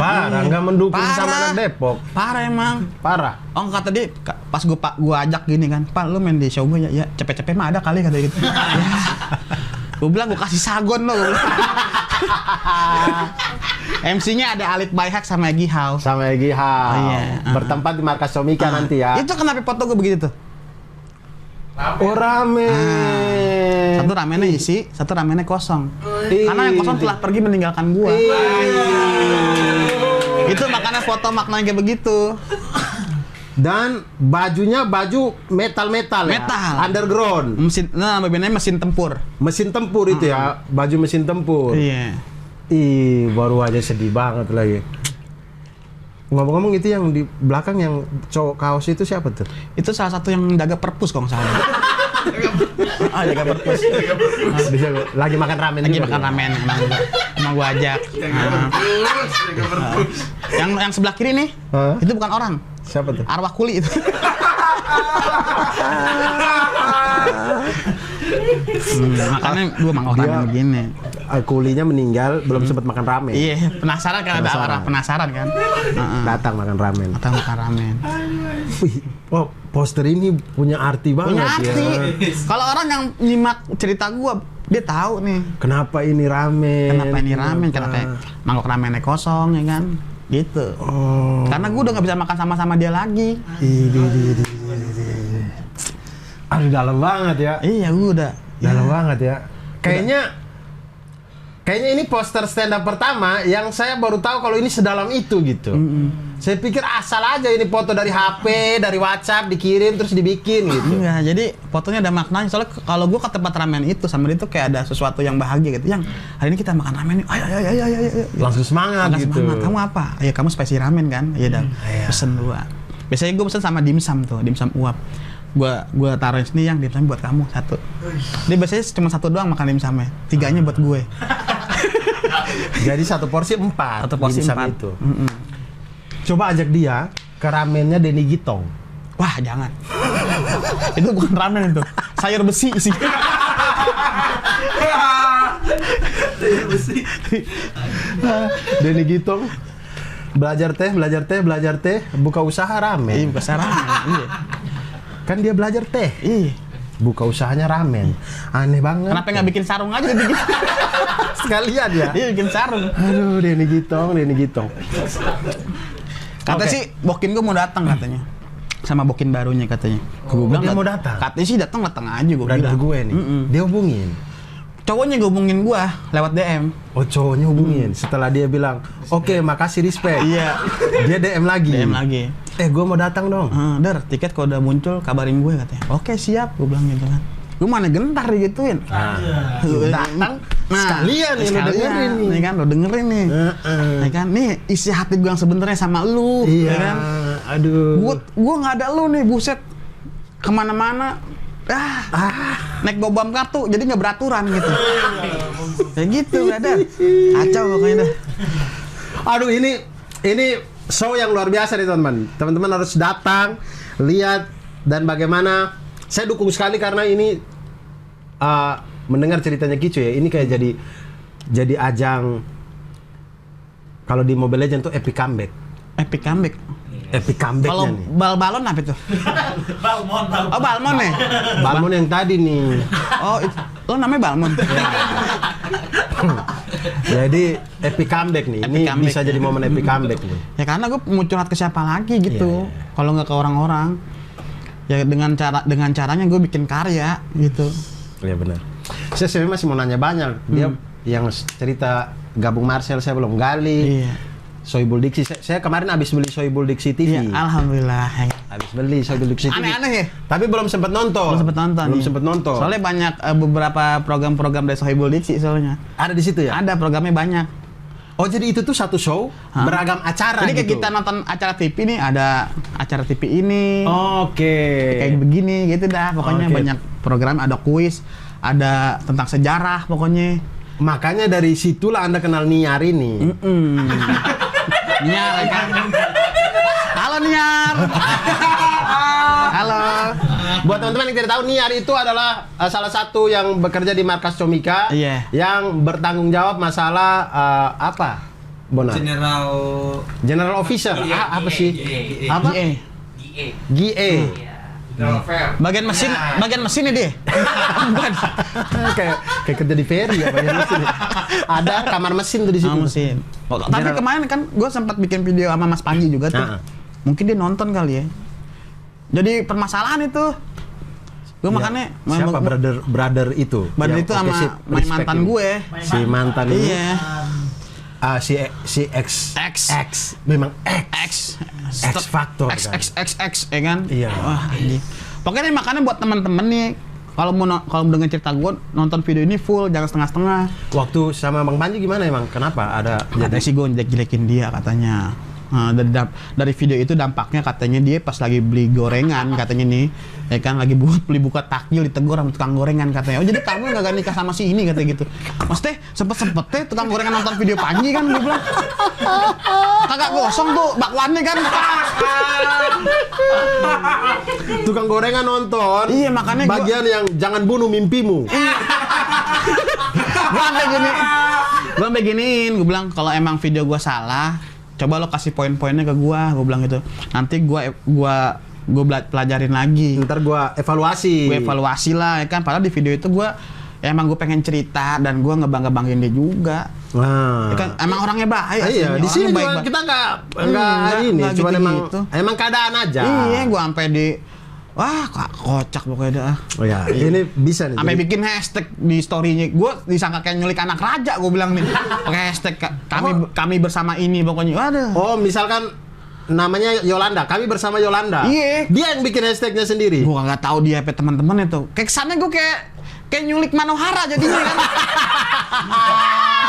A: Parah, nggak mendukung sama anak Depok.
B: Parah emang.
A: Parah.
B: Oh, kata dia pas gue ajak gini kan, Pak, lu main di show gue ya? Ya, cepet-cepet mah ada kali kata gitu. Ya. Gue bilang gue kasih sagon lo. MC-nya ada Alit Bayhak sama Egi Hao.
A: Sama Egi Hao.
B: Oh, iya.
A: Bertempat di markas Somika nanti ya.
B: Itu kenapa foto gue begitu tuh?
A: Oh, rame.
B: Satu ramennya isi, satu ramennya kosong.
A: Ih.
B: Karena yang kosong telah pergi meninggalkan gua. Itu makanya foto maknanya kayak begitu.
A: Dan bajunya baju metal ya. Underground.
B: Bandnya mesin tempur.
A: Mesin tempur itu ya, baju mesin tempur.
B: Iya.
A: Ih, baru aja sedih banget lagi. Ngomong-ngomong itu yang di belakang yang cowok kaos itu siapa tuh?
B: Itu salah satu yang jaga perpus kalau nggak salah. Jaga perpus.
A: Bisa lagi makan ramen.
B: Lagi
A: juga
B: makan
A: dia?
B: ramen emang gua ajak. Yang sebelah kiri nih,
A: Hah?
B: itu bukan orang.
A: Siapa tuh?
B: Arwah kuli itu. Makanya gua mangkok ramen begini.
A: Kulinya meninggal, belum sempat makan ramen.
B: Iya, penasaran kan ada arah penasaran kan.
A: Datang makan ramen.
B: Atau makan ramen.
A: Wih, oh, poster ini punya arti banget
B: Punya arti.
A: ya.
B: Kalau orang yang nyimak cerita gua, dia tahu nih.
A: Kenapa ini ramen?
B: Kenapa mangkok ramennya kosong ya kan? Gitu.
A: Oh.
B: Karena gua udah nggak bisa makan sama-sama dia lagi.
A: Aduh, dalam banget ya.
B: Iya, gua udah.
A: Dalam banget ya. Kayaknya ini poster stand up pertama yang saya baru tahu kalau ini sedalam itu gitu. Saya pikir asal aja ini foto dari HP, dari WhatsApp dikirim terus dibikin gitu.
B: Enggak, jadi fotonya ada maknanya. Soalnya kalau gua ke tempat ramen itu sama dia tuh kayak ada sesuatu yang bahagia gitu. Yang hari ini kita makan ramen nih. Ayo.
A: Langsung semangat
B: Langsung
A: gitu.
B: semangat. Kamu apa? Ya kamu spicy ramen kan? Iya dah. Pesen dua. Biasanya gua pesen sama dimsum tuh, dimsum uap. Gua taruhin sini yang dimsum buat kamu satu. Dia biasanya cuma satu doang makan dimsumnya. Tiganya buat gue.
A: Jadi satu porsi 4.
B: Satu porsi
A: dimsum
B: 4.
A: itu. Coba ajak dia ke ramennya Denny Gitong.
B: Wah, jangan. Itu bukan ramen itu. Sayur besi sih.
A: Denny Gitong belajar teh, buka usaha ramen.
B: Iya, buka sarang. Iya.
A: Kan dia belajar teh,
B: Iya.
A: buka usahanya ramen. Aneh banget.
B: Kenapa nggak bikin sarung aja bikin?
A: Sekalian ya?
B: Iya, bikin sarung.
A: Aduh, Denny Gitong.
B: Katanya
A: Oke.
B: sih Bokin gue mau datang katanya. Sama Bokin barunya katanya. Gue bilang
A: dia mau datang?
B: Katanya sih datang aja gue
A: Brother
B: bilang.
A: gue nih, dia hubungin.
B: Cowoknya gue hubungin gue lewat DM.
A: Oh, cowoknya hubungin. Setelah dia bilang, oke, makasih, respect.
B: Iya.
A: Dia DM lagi. Gue mau datang dong.
B: Der, tiket kalau udah muncul kabarin gue katanya. Oke, siap, gue bilang gitu kan. Lu mana gentar digituin.
A: Datang sekalian nih, lo dengerin nih.
B: Nih kan, lo dengerin nih. Nih kan, nih isi hati gue yang sebenarnya sama lu.
A: Iya,
B: ya kan?
A: aduh.
B: Gue nggak ada lu nih, buset. Kemana-mana. Naik bom kartu, jadi nggak beraturan gitu. Kayak gitu, brother. Kacau pokoknya dah.
A: Aduh, ini show yang luar biasa nih, teman-teman. Teman-teman harus datang, lihat, dan bagaimana. Saya dukung sekali karena ini mendengar ceritanya Kicu ya. Ini kayak jadi ajang, kalau di Mobile Legends tuh epic comeback.
B: Epic comeback.
A: Epic comebacknya
B: Kalau
A: nih.
B: balon apa itu?
C: Balmon.
B: Oh, Balmon ya?
A: Balmon yang tadi nih.
B: Oh, lo namanya Balmon.
A: Jadi epic comeback nih. Ini
B: Epic comeback,
A: bisa jadi momen epic comeback nih.
B: Ya karena gue mau curhat ke siapa lagi gitu.
A: Iya.
B: Kalau nggak ke orang-orang. Ya dengan caranya gue bikin karya gitu.
A: Iya benar. Saya sebenarnya masih mau nanya banyak. Dia yang cerita gabung Marcel saya belum gali.
B: Iya.
A: Sohibul Diksi. Saya kemarin habis beli Sohibul Diksi TV.
B: Iya, alhamdulillah.
A: Habis beli Sohibul Diksi TV.
B: Aneh-aneh ya?
A: Tapi belum sempat nonton. Belum
B: iya.
A: sempat nonton.
B: Soalnya banyak beberapa program-program dari Sohibul Diksi soalnya.
A: Ada di situ ya?
B: Ada programnya banyak.
A: Oh, jadi itu tuh satu show, beragam acara
B: Jadi kayak
A: gitu.
B: kita nonton acara TV nih, ada acara TV ini.
A: Oke.
B: Kayak begini gitu dah. Pokoknya
A: Oke.
B: banyak program, ada kuis, ada tentang sejarah pokoknya.
A: Makanya dari situlah Anda kenal Niar ini.
B: Niar ya kan? Halo Niar. Halo.
A: Buat teman-teman yang tidak tahu, Niar itu adalah salah satu yang bekerja di markas Comika.
B: Iya.
A: Yang bertanggung jawab masalah apa? Bonar. General Officer. Apa sih? Apa? GA.
B: Bagian mesin ya dia.
A: kayak kerja di ferry ya, bagian mesin. Ada kamar mesin tuh di situ.
B: Mesin. Tapi kemarin kan gue sempat bikin video sama Mas Panji juga tuh. Mungkin dia nonton kali ya. Jadi permasalahan itu. Gue makanya
A: siapa brother itu?
B: Brother itu sama mantan gue.
A: Si mantan ini.
B: Iya.
A: Si X memang X faktor kan.
B: X ya kan?
A: Iya.
B: Wah, anjing. Pokoknya makanya buat teman-teman nih, kalau mau dengar cerita gue, nonton video ini full, jangan setengah-setengah.
A: Waktu sama Bang Panji gimana emang? Kenapa ada?
B: Katanya sih gue jelek-jelekin dia katanya. Nah, dari video itu dampaknya katanya dia pas lagi beli gorengan katanya nih, ya kan lagi beli buka takjil ditegur sama tukang gorengan katanya. Oh jadi kamu nggak nikah sama si ini katanya gitu. Maksudnya sempet tukang gorengan nonton video Panji kan, gue bilang kagak gosong tuh bakwannya kan.
A: Tukang gorengan nonton.
B: Iya, makanya
A: bagian yang jangan bunuh mimpimu.
B: Gue sampai giniin, gue bilang kalau emang video gue salah, coba lo kasih poin-poinnya ke gue bilang gitu. Nanti gue pelajarin lagi.
A: Ntar gue evaluasi.
B: Gue evaluasi lah, ya kan. Padahal di video itu gue emang gue pengen cerita dan gue ngebanggain dia juga.
A: Nah,
B: Ya kan emang orangnya baik.
A: iya, di sini juga kita nggak ini, cuma
B: gitu.
A: emang keadaan aja.
B: Iya, gue sampai wah kocak pokoknya dah.
A: Oh ya, ini bisa nih.
B: Sampai bikin hashtag di story-nya. Gue disangka kayak nyulik anak raja, gue bilang nih. Pakai hashtag kami bersama ini pokoknya. Waduh.
A: Oh, misalkan namanya Yolanda, kami bersama Yolanda.
B: Iya.
A: Dia yang bikin hashtagnya sendiri.
B: Gue nggak tahu dia apa teman-teman itu. Kayak kesannya gue kayak nyulik Manohara jadinya kan.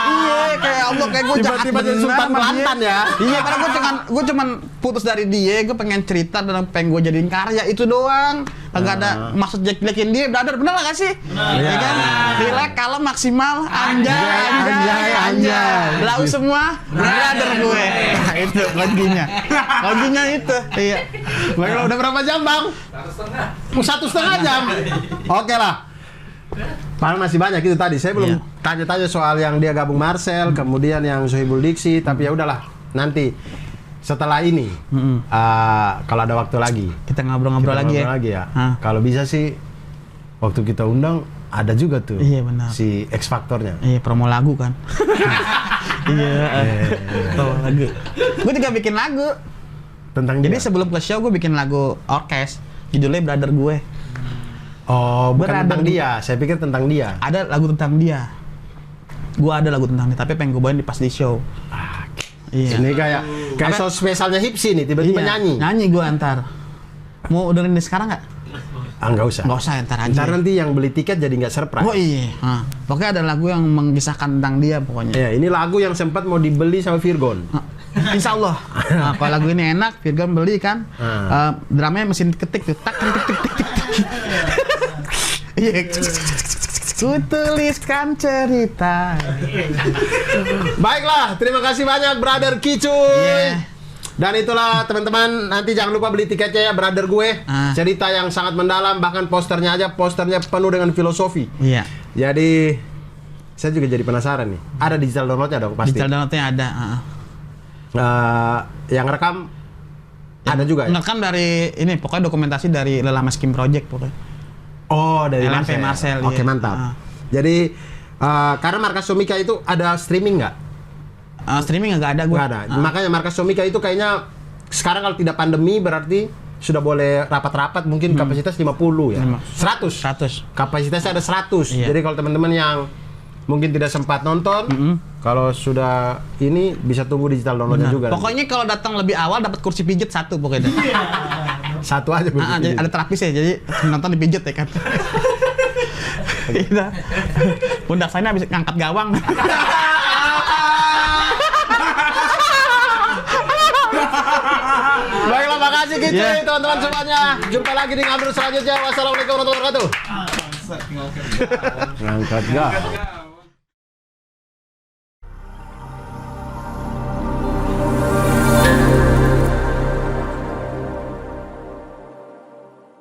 B: Iya, kayak Allah kayak gue jahat
A: Tiba-tiba jadi Sultan Kelantan ya.
B: Iya, karena gue cuman putus dari dia, gue pengen cerita dan pengen gue jadiin karya itu doang. Kagak ada maksud jelek-jelekin dia, brother. Bener lah gak sih? Iya kan? Relax, kalem, maksimal, anjay. Lau semua, brother gue. Nah, itu kuncinya. Kuncinya itu. Iya.
A: Baiklah, udah berapa jam, Bang? 1,5 jam. Oke lah. Padahal masih banyak itu tadi. Saya belum
B: Iya.
A: tanya-tanya soal yang dia gabung Marcel, kemudian yang Sohibul Diksi, tapi ya udahlah. Nanti setelah ini kalau ada waktu lagi
B: Kita ngobrol-ngobrol lagi ya.
A: ngobrol lagi ya.
B: Hah.
A: Kalau bisa sih waktu kita undang ada juga tuh
B: Iya, benar.
A: si X Factornya.
B: Iya, promo lagu kan. Iya. Promo lagu. Gue juga bikin lagu.
A: Tentang
B: Jadi
A: dia.
B: sebelum ke show gue bikin lagu orkes. Judulnya Brother Gue.
A: Oh, bukan
B: Berada
A: tentang
B: di-
A: dia. Saya pikir tentang dia.
B: Ada lagu tentang dia. Gue ada lagu tentang dia, tapi pengen gue bawain di pas di show. Iya.
A: Ini kayak
B: Apa-
A: show spesialnya Hipsi nih, tiba-tiba
B: Iya,
A: nyanyi.
B: Nyanyi gue antar. Mau dengerin ini sekarang nggak?
A: Ah, nggak usah.
B: Nggak usah, ntar aja.
A: Ntar nanti yang beli tiket jadi nggak surprise.
B: Oh iya. Pokoknya ada lagu yang mengisahkan tentang dia pokoknya.
A: Ya, ini lagu yang sempat mau dibeli sama Virgon.
B: Insya Allah. Nah, kalau lagu ini enak, Virgon beli kan. Drumnya mesin ketik tuh, tak tik tik tik tik. Iya. Ku tuliskan cerita.
A: Baiklah, terima kasih banyak Brother Kicuy.
B: Iya.
A: Dan itulah teman-teman, nanti jangan lupa beli tiketnya ya Brother gue. Cerita yang sangat mendalam, bahkan posternya penuh dengan filosofi.
B: Iya.
A: Jadi saya juga jadi penasaran nih. Ada digital downloadnya dong pasti.
B: Digital downloadnya ada.
A: Yang rekam ada juga ya?
B: Ngerekam dari ini, pokoknya dokumentasi dari Lelama Skin Project pokoknya.
A: Oh, dari
B: LMP Marcel,
A: Oke,
B: iya.
A: mantap. Jadi karena Markas Somika itu ada streaming nggak?
B: Streaming nggak ada gue.
A: Nggak ada. Makanya Markas Somika itu kayaknya sekarang kalau tidak pandemi berarti sudah boleh rapat-rapat, mungkin kapasitas 50 ya. 100.
B: 100.
A: Kapasitasnya ada 100.
B: Iya.
A: Jadi kalau teman-teman yang mungkin tidak sempat nonton, kalau sudah ini bisa tunggu digital downloadnya juga.
B: Pokoknya kalau datang lebih awal dapat kursi pijet 1 pokoknya.
A: Satu aja.
B: Jadi ada terapis ya, jadi nonton dipijet ya kan. Iya. Pundak saya habis ngangkat gawang.
A: Baiklah, makasih gitu
B: Yeah.
A: teman-teman semuanya. Jumpa lagi di Ngobrol selanjutnya. Wassalamualaikum warahmatullahi wabarakatuh. Ngangkat gawang.